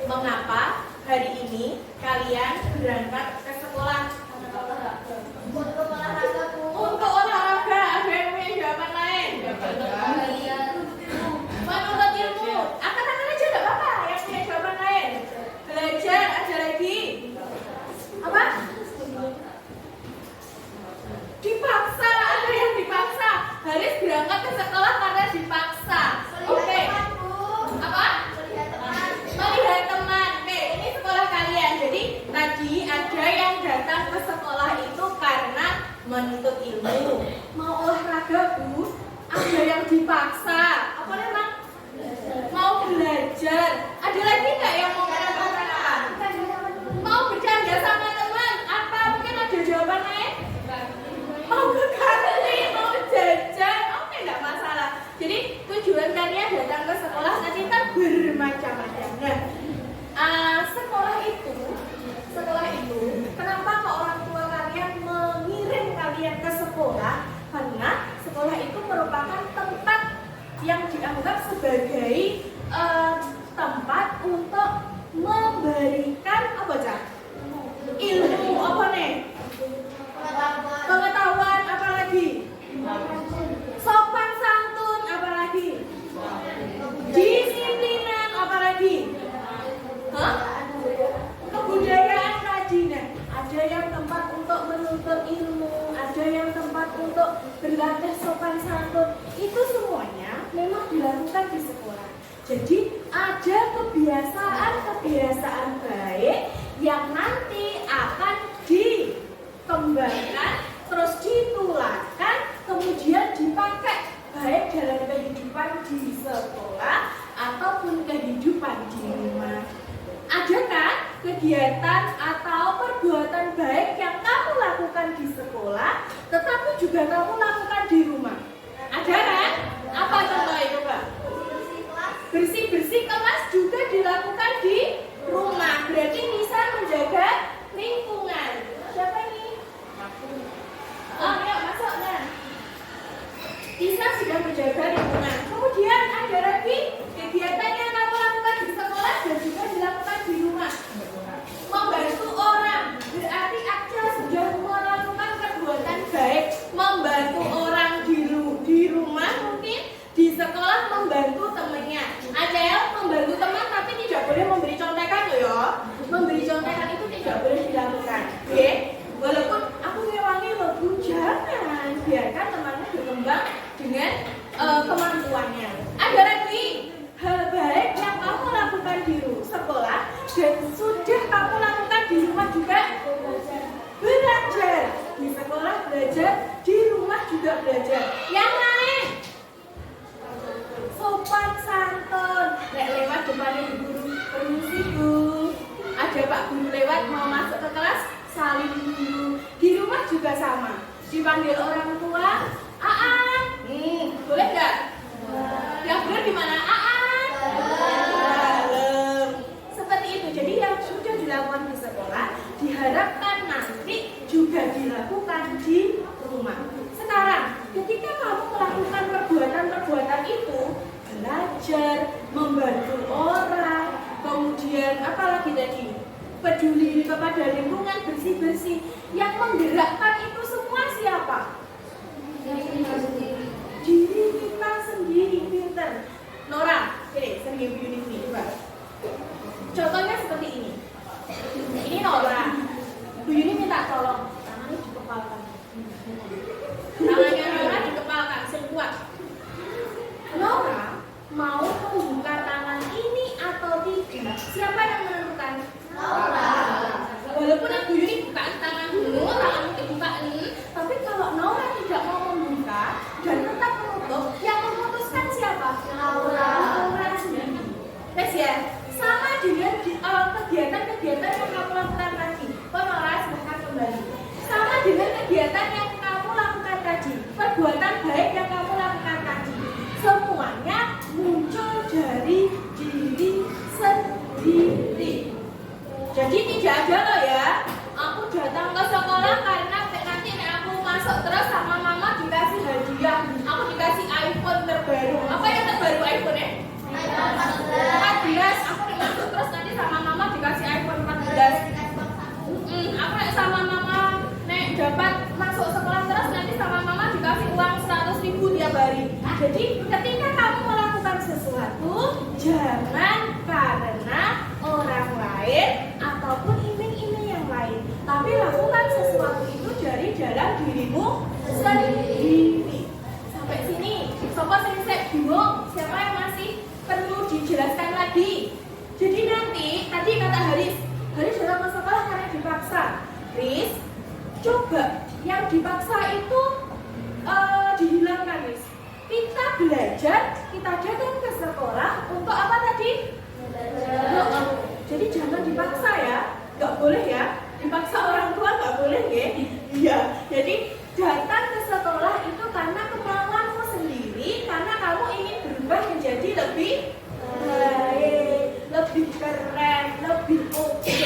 Mengapa hari ini kalian berangkat ke sekolah? Untuk olahraga. Ada yang punya jawaban lain? Menuntut ilmu. Angkat tangan aja nggak apa-apa. Yang punya jawaban lain? Belajar. Ada lagi? Apa? Dipaksa. Ada yang dipaksa. Haris berangkat ke sekolah karena dipaksa. Oke. Apa? Melihat teman. Oke, ini sekolah kalian. Jadi tadi ada yang datang ke sekolah itu karena menuntut ilmu. Mau olahraga Bu, ada yang dipaksa. Apa namanya? Mau belajar. Ada lagi nggak yang mau mengatakan? Mau bercanda sama teman? Apa mungkin ada jawaban lain? Mau ke kantin, mau jajan, oke nggak masalah. Jadi tujuan kalian datang ke sekolah nanti kan bermacam-macam. Nah, sekolah itu, kenapa kok orang tua kalian mengirim kalian ke sekolah? Karena sekolah itu merupakan tempat yang dianggap sebagai tempat untuk memberikan apa Cak? Ilmu apa nih? Pengetahuan apa lagi? Sopan santun apa lagi? Disiplinan apa lagi? Hah? Kebudayaan tadi. Nah, ada yang tempat untuk menuntut ilmu, ada yang tempat untuk berlatih sopan santun. Itu semuanya memang dilakukan di sekolah. Jadi ada kebiasaan baik yang nanti akan dikembangkan, terus ditularkan, kemudian dipakai baik dalam kehidupan di sekolah ataupun kehidupan di rumah. Ada kan kegiatan atau perbuatan baik yang kamu lakukan di sekolah, tetapi juga kamu lakukan di rumah? Ada kan? Apa contoh itu Pak? Bersih-bersih kelas juga dilakukan di rumah. Berarti bisa menjaga lingkungan. Siapa ini? Oh ya, masuk nah. Bisa sudah menjaga lingkungan. Kemudian ada lagi kegiatan yang kamu lakukan di sekolah dan juga dilakukan di rumah. Membantu orang. Berarti Acel sudah melakukan perbuatan baik. Membantu orang di rumah mungkin, di sekolah membantu temannya. Acel membantu teman tapi tidak boleh memberi contekan loh ya. Memberi contekan itu tidak boleh dilakukan. Oke? Walaupun aku ngewangi loh Bu, jangan. Biarkan temannya berkembang dengan kemampuannya. Ada lagi hal baik yang kamu lakukan di sekolah dan sudah kamu lakukan di rumah juga. Belajar di sekolah, belajar di rumah juga belajar. Yang lain sopan santun. Lewat depannya Bu Guru, permisi Bu. Ada Pak Guru lewat mau masuk ke kelas, salim dulu. Di rumah juga sama. Dipanggil orang tua, Aan. Boleh nggak? Yang benar di mana? Aan. Dalam. Seperti itu. Jadi yang sudah dilakukan di sekolah diharapkan nanti juga dilakukan di rumah. Sekarang, ketika kamu melakukan perbuatan-perbuatan itu, belajar, membantu orang, kemudian apalagi tadi, peduli kepada lingkungan, bersih-bersih, yang menggerakkan itu semua siapa? Diri kita sendiri, pinter. Nora, sini, sering Ibu Yuni, coba. Siapa yang menentukan? Naura. Walaupun Ibu Yuni buka tangan dulu, tanganmu dibuka tapi kalau Naura tidak mau membuka dan tetap menutup, yang memutuskan siapa? Naura. Naura sendiri. Guys ya, sama dengan kegiatan-kegiatan yang kamu lakukan tadi. Naura silahkan kembali. Sama dengan kegiatan yang kamu lakukan tadi, perbuatan baik yang kamu lakukan tadi, semuanya muncul dari diri sendiri. Jadi tidak ada loh ya, aku datang ke sekolah karena nanti aku masuk terus sama mama dikasih hadiah, aku dikasih iPhone terbaru. Apa yang terbaru iPhone-nya? iPhone 14. Aku masuk terus nanti sama mama dikasih iPhone 14. Aku sama mama dapat masuk sekolah terus nanti sama mama dikasih uang 100.000 tiap hari. Jadi ketika kamu melakukan sesuatu, jangan karena orang lain ataupun iming-iming yang lain, tapi lakukan sesuatu itu dari dalam dirimu sendiri. Sampai sini, sobat sensei bingung, siapa yang masih perlu dijelaskan lagi? Jadi nanti, tadi kata Haris datang ke sekolah karena dipaksa. Riz, coba yang dipaksa itu dihilangkan, Riz. Kita belajar, kita datang ke sekolah untuk apa tadi? Jadi jangan dipaksa ya, nggak boleh ya. Dipaksa orang tua nggak boleh ya. Iya, jadi datang ke sekolah itu karena kemauanmu sendiri, karena kamu ingin berubah menjadi lebih baik, lebih keren, lebih oke.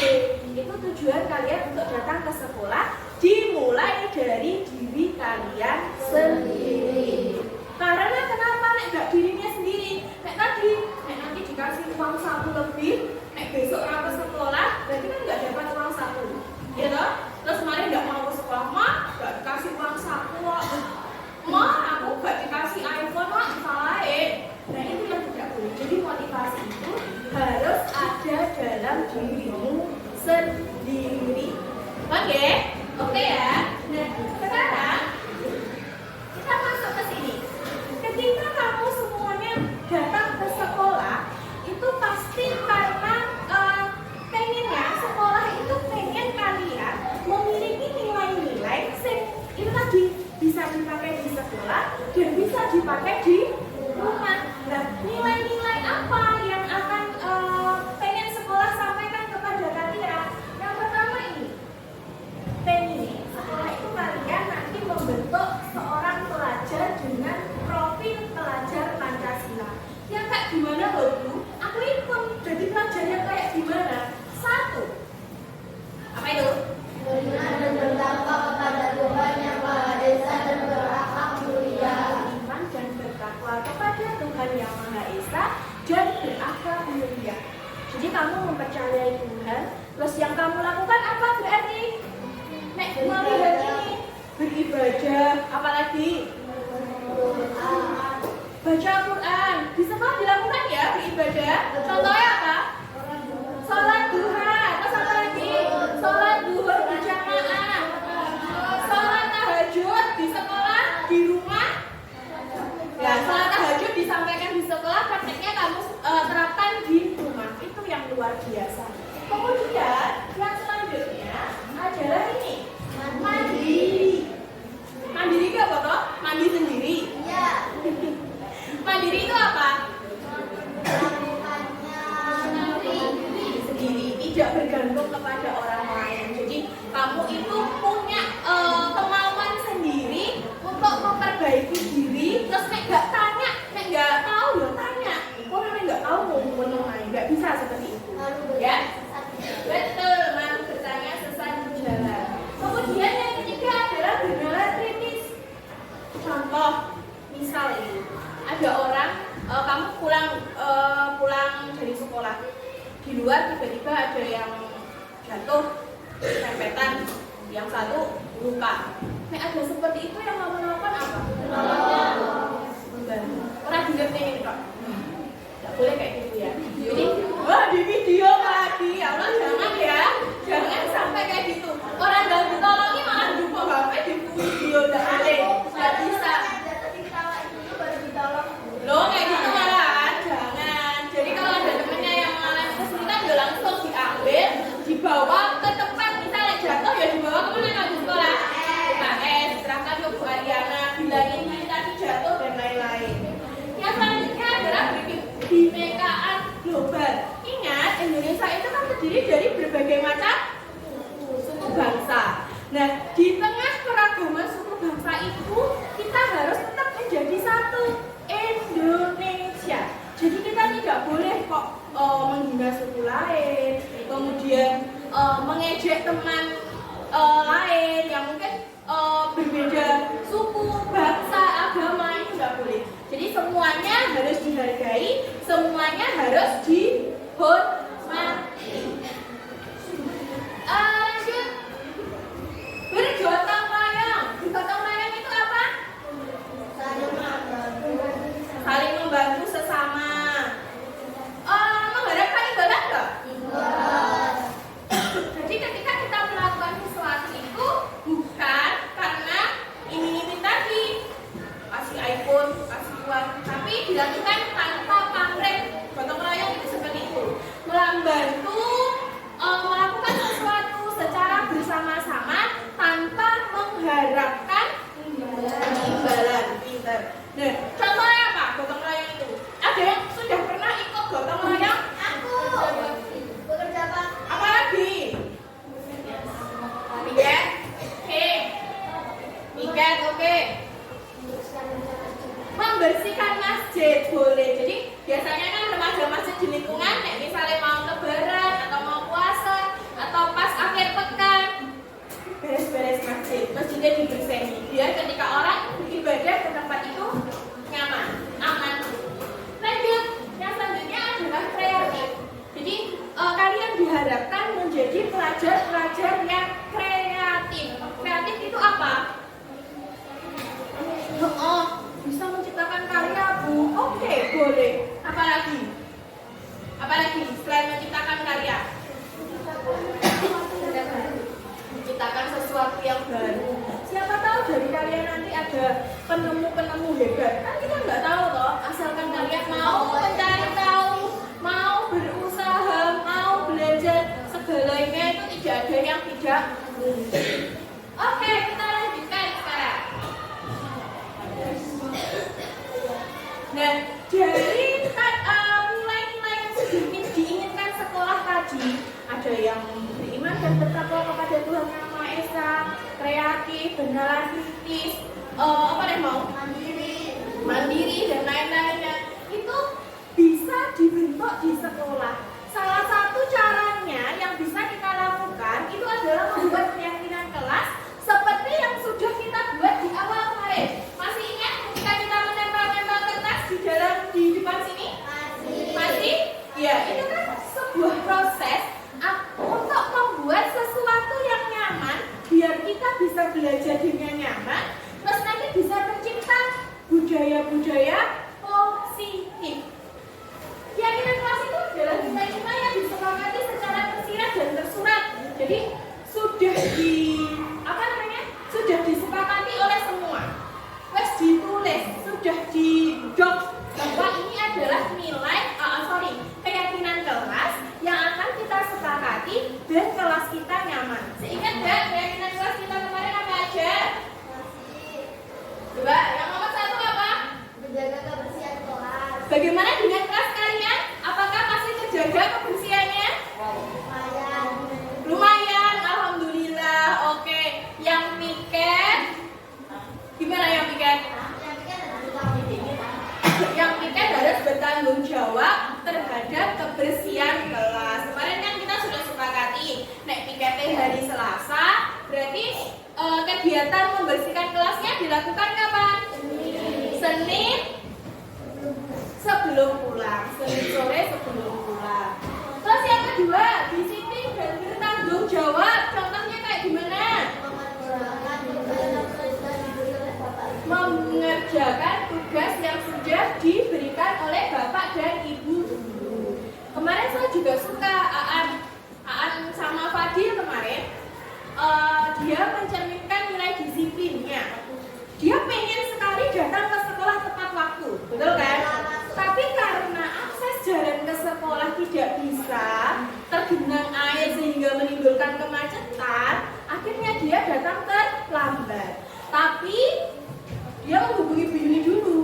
Itu tujuan kalian untuk datang ke sekolah, dimulai dari diri kalian sendiri. Karena kenapa nggak dirinya sendiri? Tadi nanti dikasih uang saku lebih, besok orang ke sekolah, berarti kan nggak dapat uang saku, ya toh? Terus kemarin nggak mau ke sekolah, nggak dikasih uang saku, aku nggak dikasih iPhone, salahin. Nah itu yang tidak boleh. Jadi motivasi itu harus ada dalam dirimu sendiri. Oke? Oke ya? Nah sekarang kita masuk ke sini. Ketika kamu semuanya datang ke sekolah, itu pasti karena pengennya sekolah itu pengen kalian memiliki nilai-nilai itu tadi bisa dipakai di sekolah dan bisa dipakai di rumah. Nah, nilai-nilai apa yang akan pengen sekolah sampaikan kepada kalian? Yang pertama ini, pengen sekolah itu kalian nanti membentuk seorang pelajar dengan profil pelajar Pancasila. Yang kayak gimana loh Bu? Aku ikut jadi pelajar yang kayak gimana? 1. Apa itu? Beriman dan bertakwa kepada Tuhan yang Maha Esa dan berakhlak mulia. Beriman dan bertakwa kepada Tuhan yang Maha Esa dan berakhlak mulia. Jadi kamu mempercayai Tuhan. Terus yang kamu lakukan apa berarti? Melihat ini beribadah, apalagi baca Al-Quran. Di sekolah dilakukan ya beribadah. Contohnya apa? Sholat duha. Terus apa lagi? Sholat duha berjamaah. Sholat tahajud di sekolah, di rumah. Ya, sholat tahajud disampaikan di sekolah, prakteknya kamu terapkan di rumah. Itu yang luar biasa. Kemudian yang selanjutnya adalah ini, mandiri. Mandiri itu apa toh? Mandi sendiri. Ya. Mandiri itu apa? Sendiri, tidak bergantung kepada orang lain. Jadi kamu itu punya kemauan sendiri untuk memperbaiki diri. Terus nek nggak tanya, nek nggak tahu ya tanya. Orang yang nggak tahu mau mengenai, nggak bisa seperti itu. Ya, betul. Mau bertanya sesat jalan. Kemudian yang ketiga adalah bernalar kritis. Contoh, misal ini ada orang, kamu pulang dari sekolah, di luar tiba-tiba ada yang jatuh, serempetan, yang satu luka. Nah ada seperti itu yang kamu lakukan apa? Orang dilihatnya ini kok, nggak boleh kayak gitu ya. Jadi, wah di video lagi, Allah jangan ya, jangan sampai kayak gitu. Orang gak ditolongi malah jumpa HP di video, nggak bisa. Loh kayak gitu malah jangan. Jadi kalau ada temennya yang mengalami kesulitan keberagaman. Ingat, Indonesia itu kan terdiri dari berbagai macam suku bangsa. Nah, di tengah keragaman suku bangsa itu, kita harus tetap menjadi satu Indonesia. Jadi kita tidak boleh kok menghina suku lain, kemudian mengejek teman lain yang mungkin berbeda suku, bangsa, agama, itu tidak boleh. Jadi semuanya harus dihargai, semuanya harus dihormati. Lanjut, bergotong royong. Bergotong royong itu apa? Saling membantu sesama. Mengharapkan ibadah enggak? Jadi ketika kita melakukan sesuatu itu bukan karena iming-iming tadi, kasih iPhone, kasih uang, tapi dilakukan tanpa pamrih. Gotong royong itu seperti itu, membantu melakukan sesuatu secara bersama-sama tanpa mengharapkan imbalan. Pinter. Nah, contohnya apa? Gotong royong itu. Ada yang sudah pernah ikut gotong royong? Aku bekerja apa? Apa lagi? Piket? Oke. Piket, oke. Membersihkan masjid boleh. Jadi biasanya kan remaja masjid di lingkungan, misalnya mau lebaran atau mau puasa atau pas akhir pekan, beres-beres masjidnya dibersihin biar ketika orang beribadah ke tempat itu nyaman, aman. Lanjut, yang selanjutnya adalah kreatif. Jadi kalian diharapkan menjadi pelajar-pelajar yang kreatif. Kreatif itu apa? Bisa menciptakan karya, Bu. Oke, boleh. Apalagi selain menciptakan karya? Menciptakan sesuatu yang baru. Siapa tahu dari kalian nanti ada penemu-penemu hebat. Kan kita nggak tahu toh. Asalkan kalian mau mencari tahu, mau berusaha, mau belajar, segalanya itu tidak ada yang tidak mungkin. Oke, kita lanjutkan sekarang. Nah, dari nilai-nilai yang diinginkan sekolah tadi, ada yang beriman dan bertakwa kepada Tuhan Yang Maha Esa, kreatif, bernalar kritis, mandiri dan lain-lainnya. Itu bisa dibentuk di sekolah. Salah satu caranya yang bisa kita lakukan itu adalah membuat keyakinan kelas seperti yang sudah kita buat di awal kemarin. Masih ingat ketika kita menempel-nempel kertas di depan sini? Masih? Ya, itu kan sebuah proses untuk membuat sesuatu yang nyaman biar kita bisa belajar dengan nyaman, terus nanti bisa tercipta budaya-budaya positif. Keyakinan kelas itu adalah nilai-nilai yang disepakati secara tersirat dan tersurat. Jadi sudah disepakati oleh semua. Wes ditulis, sudah di doc bahwa ini adalah keyakinan kelas yang akan kita sepakati dan kelas kita nyaman. Seingat nggak keyakinan kelas kita kemarin apa aja? Coba, yang nomor 1 apa? Menjaga kebersihan kelas. Bagaimana dengan kelas kalian? Apakah masih terjaga kebersihannya? Lumayan, alhamdulillah. Oke, yang piket, gimana yang piket? Yang piket harus bertanggung jawab terhadap kebersihan kelas. Kemarin kan kita sudah sepakati, piketnya hari Selasa, berarti kegiatan membersihkan kelasnya dilakukan kapan? Senin sebelum pulang, Senin sore sebelum pulang. Terus yang kedua, disiplin dan bertanggung jawab. Contohnya kayak gimana? Mengerjakan tugas yang sudah diberikan oleh Bapak dan Ibu guru. Kemarin saya juga suka Aan sama Fadil kemarin. Dia mencerminkan nilai disiplinnya. Dia pengen sekali datang ke sekolah tepat waktu, betul kan? Tapi karena akses jalan ke sekolah tidak bisa, tergenang air sehingga menimbulkan kemacetan, akhirnya dia datang terlambat. Tapi dia menghubungi Bu Yuni dulu.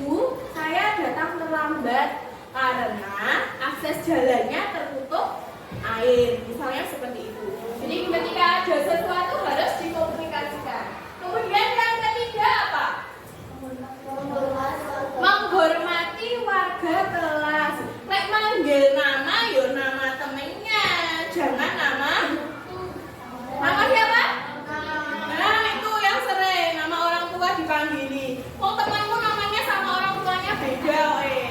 Bu, saya datang terlambat karena akses jalannya tertutup air, misalnya seperti itu. Jadi ketika ada sesuatu harus dikomunikasikan. Kemudian yang ketiga apa? Menghormati warga kelas. Lek manggil nama, yo nama temennya, jangan nama siapa? Nah itu yang sering nama orang tua dipanggili. Oh temanmu namanya sama orang tuanya beda,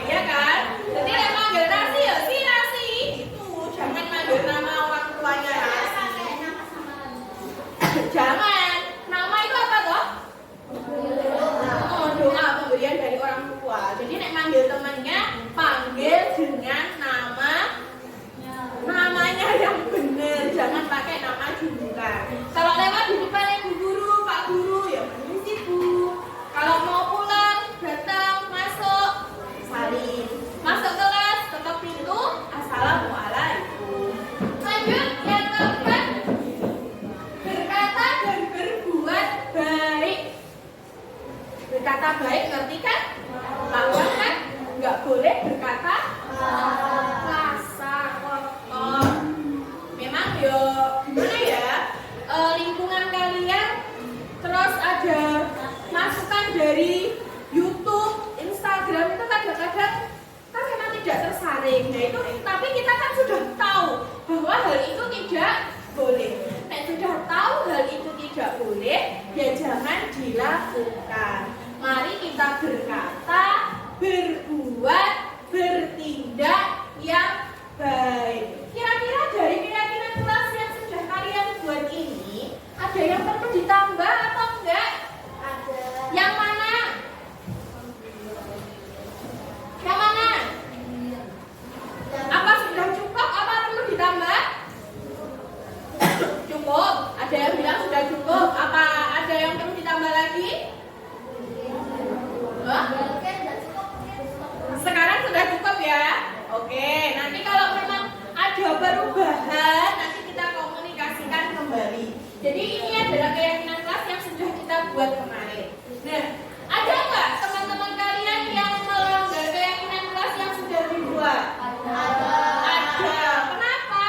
ya kan? Jadi lek manggil Rasi ya si Rasi itu, jangan manggil nama orang tuanya Rasi. Jangan. Nama itu apa toh? Doa pemberian dari orang tua. Jadi nek manggil temannya, panggil dengan namanya yang benar, jangan pakai nama julukan. Kalau lewat di depan ibu guru, pak guru, ya permisi bu. Kalau mau pulang, datang, masuk, salim. Masuk kelas, ketok pintu, assalamualaikum. Lanjut yang keempat, berkata dan berbuat baik. Berkata baik, ngerti kan? Lawan kan? Nggak boleh berkata kasar, kotor. Memang yo gimana ya? Lingkungan kalian terus ada masukan dari YouTube, Instagram itu kadang-kadang kan memang tidak tersaring. Nah itu, tapi kita kan sudah tahu bahwa hal itu tidak boleh. Nah sudah tahu hal itu tidak boleh, ya jangan dilakukan. Mari kita berkata, berbuat, bertindak yang baik. Kira-kira dari keyakinan kelas yang sudah kalian buat ini, ada yang perlu ditambah atau enggak? Ada. Yang mana? Yang mana? Apa sudah cukup? Apa perlu ditambah? Cukup. Ada yang bilang sudah cukup. Apa ada yang perlu ditambah lagi? Sekarang sudah cukup ya. Oke, nanti kalau memang ada perubahan, nanti kita komunikasikan kembali. Jadi ini adalah keyakinan kelas yang sudah kita buat kemarin. Nah, ada nggak teman-teman kalian yang melanggar keyakinan kelas yang sudah dibuat? Ada. Kenapa?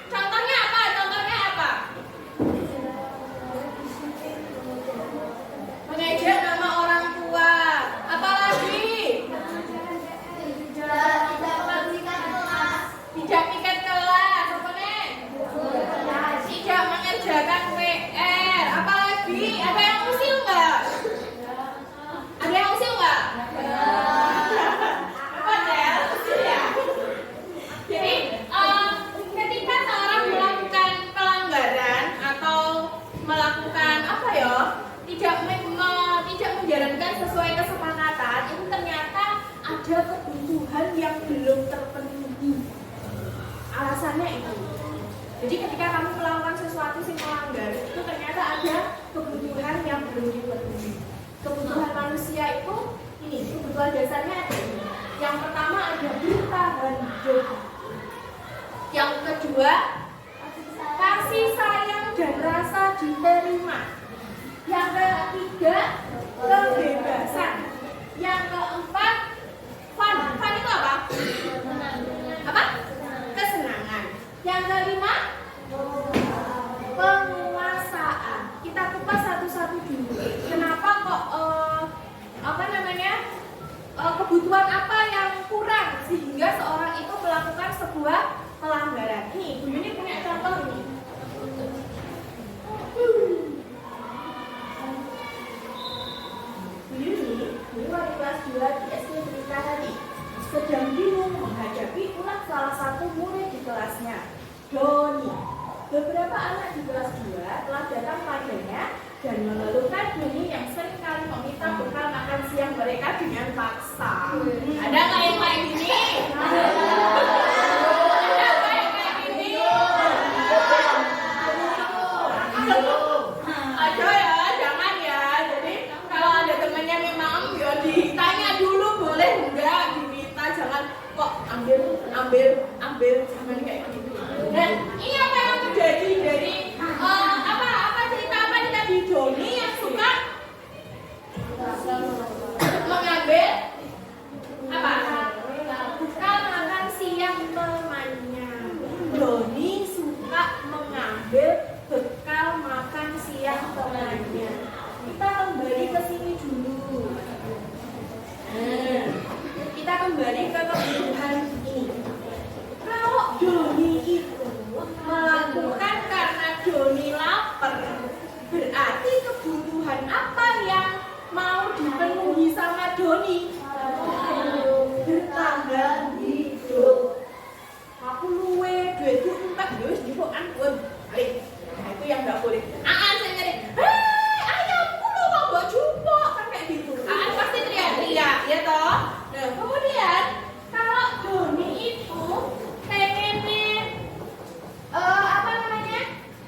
Contohnya apa? Mengejek nama orang tua. Apalagi? Tidak piket kelas. Apa nih? Tidak mengerjakan PR. Apalagi? Ada yang usil nggak? Ada yang usil nggak? Apa Del? Usil ya? Jadi ketika seorang melakukan pelanggaran atau melakukan apa ya? Tidak menjalankan sesuai kesepakatan, itu ternyata ada kebutuhan yang belum terpenuhi. Alasannya itu. Jadi ketika kamu melakukan sesuatu yang melanggar, itu ternyata ada kebutuhan yang belum dipenuhi. Kebutuhan manusia itu ini, kebutuhan dasarnya ada ini. Yang pertama ada bertahan hidup. Yang kedua, kasih sayang dan rasa diterima. Yang ketiga, kebebasan. Yang keempat, fun. Fun itu apa? Apa? Kesenangan. Yang kelima, penguasaan. Kita kupas satu-satu dulu. Kenapa kok kebutuhan apa yang kurang sehingga seorang itu melakukan sebuah pelanggaran? Ini Bu Yuni punya contoh ini. Dulu di kelas 2 di SD Berita tadi sedang bingung menghadapi ulang salah satu murid di kelasnya, Doni. Beberapa anak di kelas 2 telah datang padanya dan mengeluhkan Doni yang sering kali meminta bekal makan siang mereka dengan paksa. Ada nggak yang kayak gini? Ada nggak yang kayak gini? Ada ya, jangan ya. Jadi kalau ada temannya memang ya ditanya dulu boleh enggak, diminta, jangan kok ambil jangan kayak gitu. Dan ini apa yang terjadi dari cerita apa nih tadi, Doni yang suka mengambil apa bekal makan siang Doni suka mengambil bekal makan siang temannya. Kita kembali ke sini dulu. Nah, kita kembali ke kebutuhan ini. Kalau Doni itu melakukan karena Doni lapar, berarti kebutuhan apa yang mau dipenuhi sama Doni? Bertahan hidup. Aku luwe, duitku entek, wis dipokan pun balik. Nah, itu yang nggak boleh. Saya nyari, ayamku lo kok mbok jupuk kan kayak gitu. Pasti teriak-teriak, ya toh. Nah, kemudian kalau Doni itu pengennya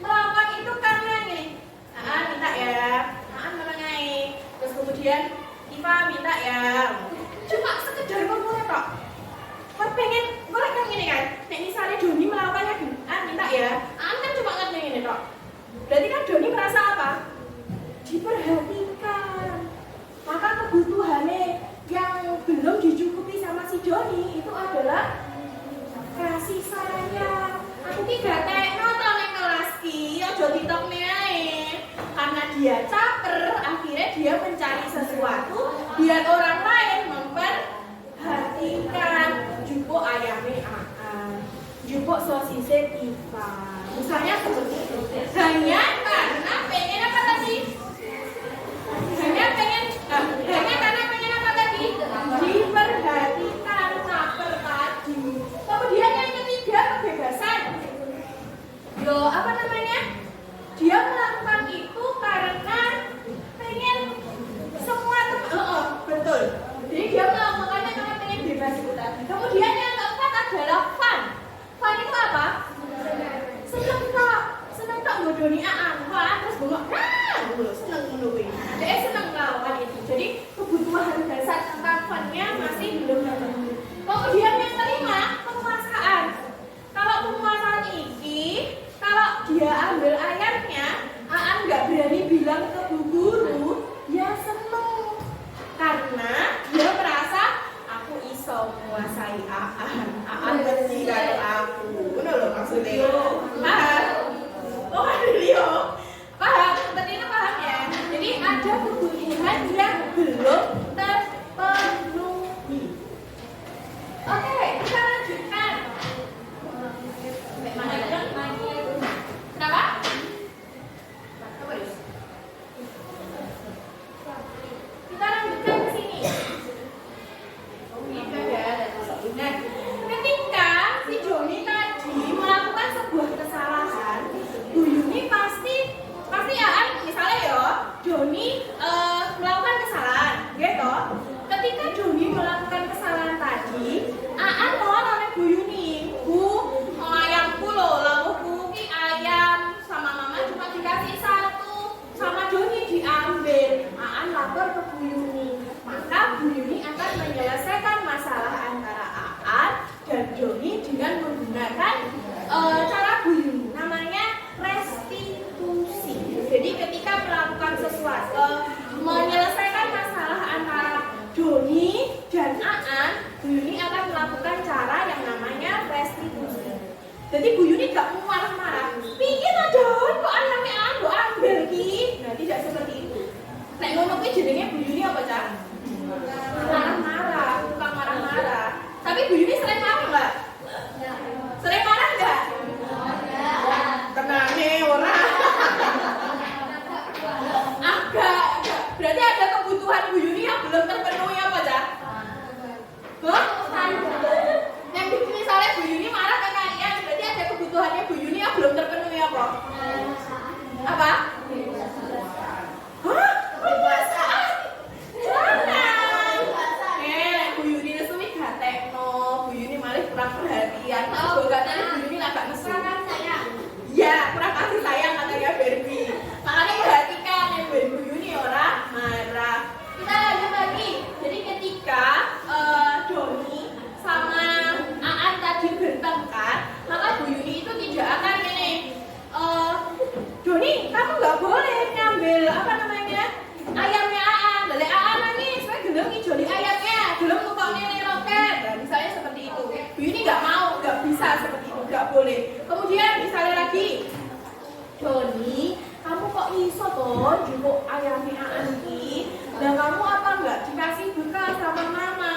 melakukan itu karena gini. Minta ya, menengahi. Terus kemudian Iva minta ya. Cuma sekedar ngomongnya kok. Pengen, boleh kan gini kan? Nek misalnya Doni melakukannya gini, minta ya. Kan cuma ngerti gini kok. Berarti kan Doni merasa apa? Diperhatikan. Maka kebutuhannya yang belum dicukupi sama si Doni itu adalah kasih sayang. Aku ki gak tekno to nek kelas ki, aja ditokne ae. Karena dia caper, akhirnya dia mencari sesuatu biar orang lain memperhatikan. Jupuk ayamnya jupuk sosisnya Iva. Misalnya seperti itu. Hanya karena pengen apa tadi? Hanya karena pengen apa tadi? Diperhatikan, caper tadi. Kemudian yang ketiga, kebebasan. Dia melakukan itu karena pengen semua betul. Jadi dia melakukannya karena pengen bebas itu tadi. Kemudian yang keempat adalah fun. Fun itu apa? Seneng tak bodoni terus bengok seneng menurut. Jadi seneng melakukan itu. Jadi kebutuhan dasar tentang funnya masih belum terpenuhi. Kemudian yang kelima, penguasaan. Kalau penguasaan ini, kalau dia ambil ayamnya, nggak berani bilang ke bu guru, dia seneng. Karena dia merasa aku iso menguasai ngerti karo aku. Ngono lho maksudnya. Paham? Oh, Leo. Paham? Seperti itu paham ya? Jadi ada kebutuhan yang belum terpenuhi. Oke, kita lanjutkan. Kenapa? Kita lanjutkan ke sini. Nah, ketika si Doni tadi melakukan sebuah kesalahan, Bu Yuni pasti misalnya ya, Doni melakukan kesalahan, gitu. Ketika Doni melakukan kesalahan tadi, mohon oleh Bu Yuni, Bu, ayamku loh, laluku ki ayam sama mama cuma dikasih satu, sama Doni diambil. Lapor ke Bu Yuni, maka Bu Yuni akan menyelesaikan masalah antara dan Doni dengan menggunakan cara Bu Yuni, namanya restitusi. Jadi ketika melakukan sesuatu, menyelesaikan masalah antara Doni dan Bu Yuni akan melakukan cara yang namanya restitusi. Jadi Bu Yuni gak mau marah-marah. Pikir aja, kok ayamnya aku ambil ki? Nah, tidak seperti itu. Nek ngono kuwi jenenge Bu Yuni apa, Cak? Marah-marah, tukang marah-marah. Tapi Bu Yuni sering marah enggak? Sering marah enggak? Tenane ora. Agak. Berarti ada kebutuhan Bu Yuni yang belum terpenuhi apa, Cak? Yang misalnya Bu Yuni marah ke kalian, berarti ada kebutuhannya Bu Yuni yang belum terpenuhi apa? Apa? Kebiasaan. Jangan. Bu Yuni nesu iki gak tekno, Bu Yuni malah kurang perhatian. Kalau katanya Bu Yuni agak nesu. Ya, kurang kasih sayang katanya Barbie. Makanya perhatikan ya Bu Yuni orang marah. Kita lanjut lagi. Jadi ketika Doni sama tadi bertengkar, maka Bu Yuni itu tidak akan gini. Doni, kamu nggak boleh nggak boleh. Kemudian misalnya lagi, Doni, kamu kok iso toh jupuk ayamnya Aan iki? Dan kamu apa nggak dikasih bekal sama mama?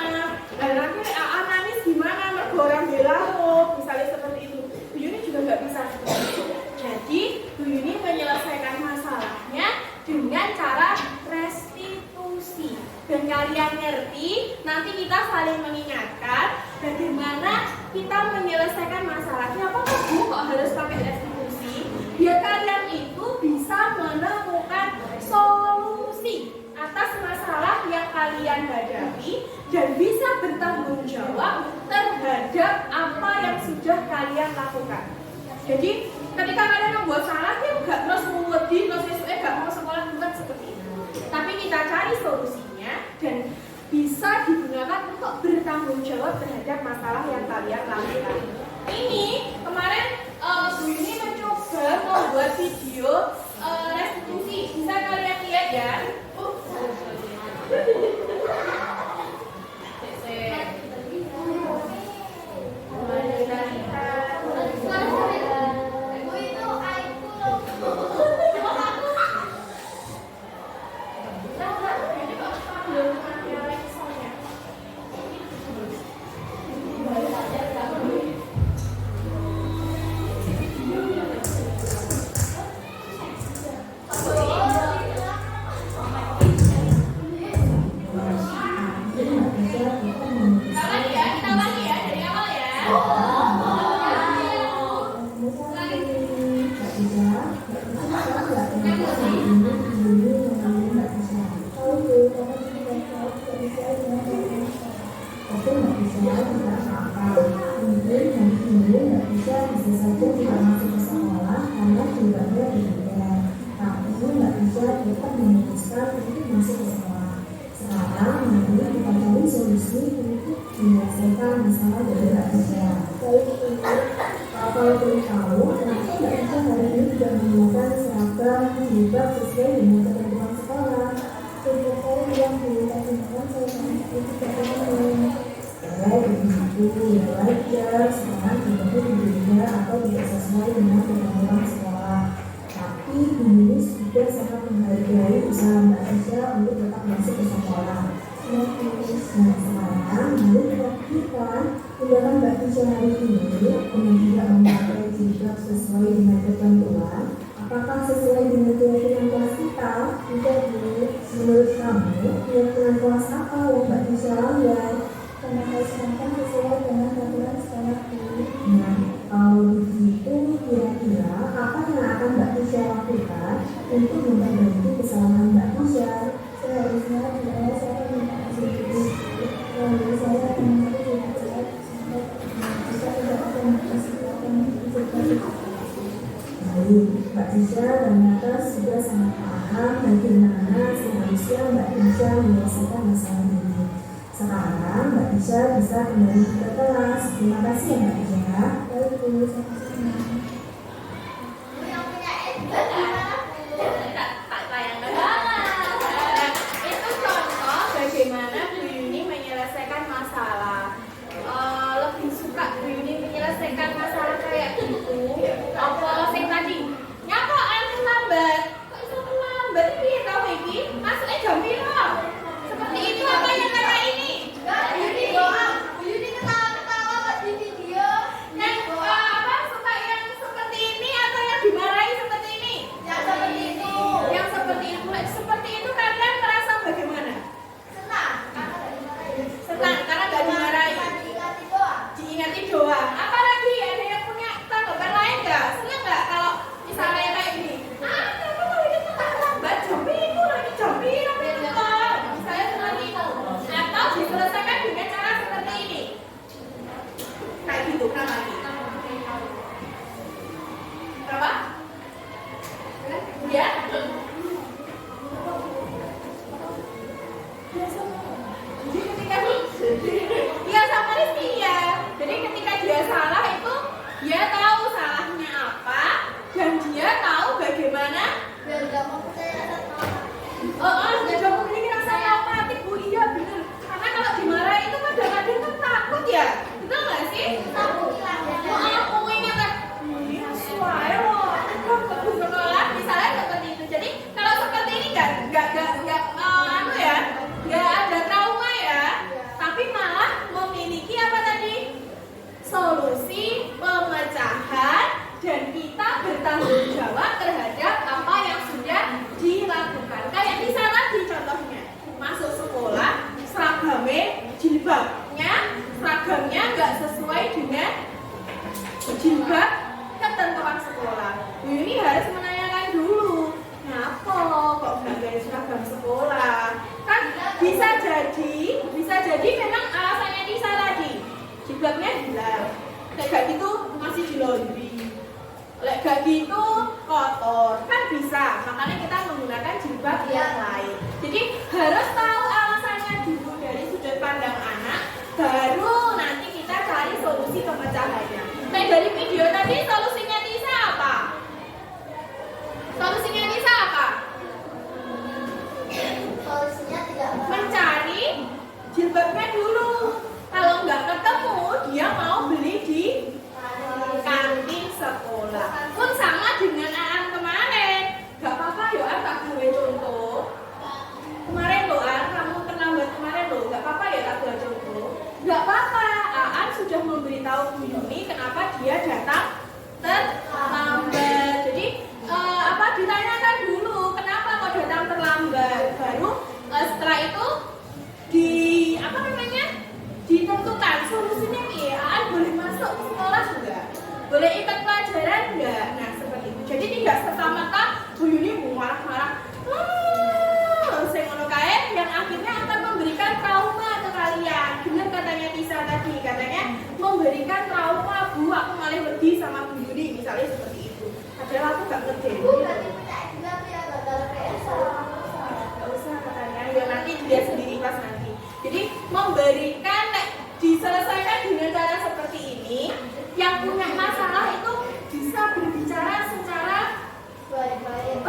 Dan nanti Aan nangis gimana? Mergo orang belamu, misalnya seperti itu. Bu Yuni juga nggak bisa seperti itu. Jadi Bu Yuni menyelesaikan masalahnya dengan cara restitusi. Dan kalian ngerti, nanti kita saling mengingatkan bagaimana kita menyelesaikan masalahnya. Apa Bu kok harus pakai restitusi? Biar kalian itu bisa menemukan solusi atas masalah yang kalian hadapi dan bisa bertanggung jawab terhadap apa yang sudah kalian lakukan. Jadi ketika kalian membuat salah, ya nggak terus mengudi, terus besoknya nggak mau sekolah, bukan seperti itu. Tapi kita cari solusinya dan bisa digunakan untuk bertanggung jawab terhadap masalah yang kalian lakukan. Ini kemarin Bu Yuni mencoba membuat video restitusi. Bisa kalian lihat ya? Mbak Tisha ternyata sudah sangat paham bagaimana seharusnya Mbak Tisha menyelesaikan masalah ini. Sekarang Mbak Tisha bisa kembali ke kelas. Terima kasih ya Mbak Tisha. Baik, Bu, sama-sama. Itu contoh bagaimana Bu Yuni menyelesaikan masalah. Lebih suka Bu Yuni menyelesaikan masalah kayak gitu. Apa sing tadi? Nyapa aku lambat. Kok iso lambat piye tau iki? Masuknya jam piro? Seperti itu apa yang kata ini? Bu Yuni ketawa-ketawa pas di video. Yang apa suka yang seperti ini atau yang dimarahi seperti ini? Yang seperti itu. Yang seperti itu. Seperti itu kalian merasa bagaimana? Senang karena gak dimarahi. Senang karena gak dimarahi. Diingati doang. Diingati doang. Apalagi ada yang punya tanggapan lain nggak? Senang nggak kalau misalnya kayak gini? Kenapa kalau ini tetap lambat? Jambi itu lagi jambi tapi kok. Misalnya seperti itu. Atau diselesaikan dengan cara seperti ini. Kayak gitu kan lagi. Berapa? Ya? Jadi ketika dia sama Rizky ya. Jadi ketika dia salah itu dia tahu salahnya apa dan dia tahu bagaimana Biar gak mau percaya sama nggak coba memiliki rasa traumatik. Bu, iya bener. Karena kalau dimarahi itu kadang-kadang kan takut ya, betul nggak sih? takut hilang. Aku ingin Bu Yuni harus menanyakan dulu, kenapa kok nggak ganti seragam sekolah? Kan bisa jadi memang alasannya Tisa tadi, jilbabnya hilang, lek gak gitu masih di laundry, lek gak gitu kotor, kan bisa. Makanya kita menggunakan jilbab yang lain. Jadi harus tahu alasannya dulu dari sudut pandang anak, baru nanti kita cari solusi pemecahannya. Nah dari video tadi solusinya Tisa apa? Solusinya Tisa apa? Solusinya tidak Mencari jilbabnya dulu. Kalau nggak ketemu, dia mau beli di kantin sekolah. Pun sama dengan Aan kemarin. Gak apa-apa ya Aan, tak gue contoh. Kemarin loh Aan, kamu terlambat kemarin loh. Gak apa-apa ya tak gue contoh. Gak apa-apa, Aan sudah memberitahu Bu Yuni kenapa dia datang terlambat. Jadi ditanyakan dulu kenapa kok datang terlambat. Baru setelah itu ditentukan solusinya nih. Aan boleh masuk ke sekolah enggak? Boleh ikut pelajaran enggak? Nah seperti itu. Jadi tidak serta-merta Bu Yuni marah-marah saya ngono kae yang akhirnya akan memberikan trauma ke kalian. Benar katanya Tisa tadi, katanya memberikan trauma, Bu aku malah pergi sama Bu Yuni misalnya seperti itu. Padahal aku gak ngerti. Bu berarti punya juga ya gagal PS. Gak usah katanya, ya nanti dia sendiri pas nanti. Jadi memberikan, diselesaikan dengan cara seperti ini. Yang punya masalah itu bisa berbicara secara Baik-baik.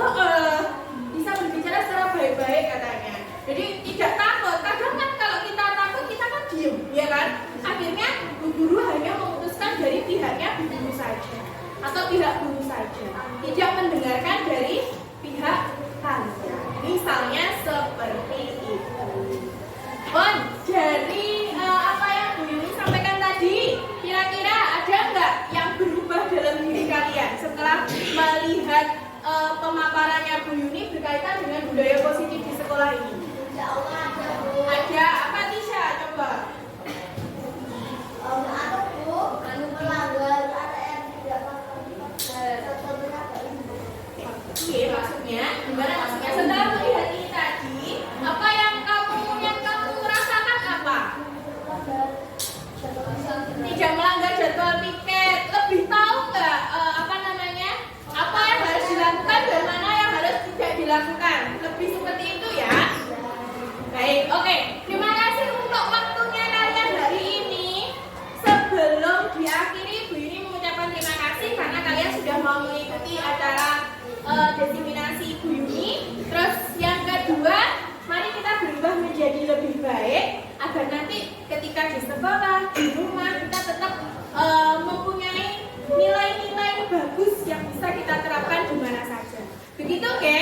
bisa berbicara secara baik-baik katanya. Jadi tidak takut. Kadang kan kalau kita takut kita kan diem, ya kan? Akhirnya Bu Guru hanya memutuskan dari pihaknya Bu Guru saja atau pihak guru saja, tidak mendengarkan dari pihak kalian. Misalnya seperti itu. Dari apa yang Bu Yuni sampaikan tadi, kira-kira ada nggak yang berubah dalam diri kalian setelah melihat pemaparannya Bu Yuni berkaitan dengan budaya positif di sekolah ini? Insya Allah ada Bu. Ada apa Tisha? Coba. Ada Bu, melanggar ada yang tidak contohnya kayak ini. Oke, maksudnya gimana maksudnya? Setelah melihat ini tadi, apa yang kamu rasakan apa? Tidak melanggar jadwal piket. Lebih tahu nggak apa yang harus dilakukan dan mana yang harus tidak dilakukan? Lebih seperti itu ya. Baik, oke. Terima kasih untuk waktunya kalian hari ini. Sebelum diakhiri, Bu Yuni mengucapkan terima kasih karena kalian sudah mau mengikuti acara desiminasi Bu Yuni. Terus yang kedua, mari kita berubah menjadi lebih baik agar nanti ketika di sekolah, di rumah kita tetap mempunyai nilai-nilai bagus yang bisa kita terapkan di mana saja. Begitu, oke?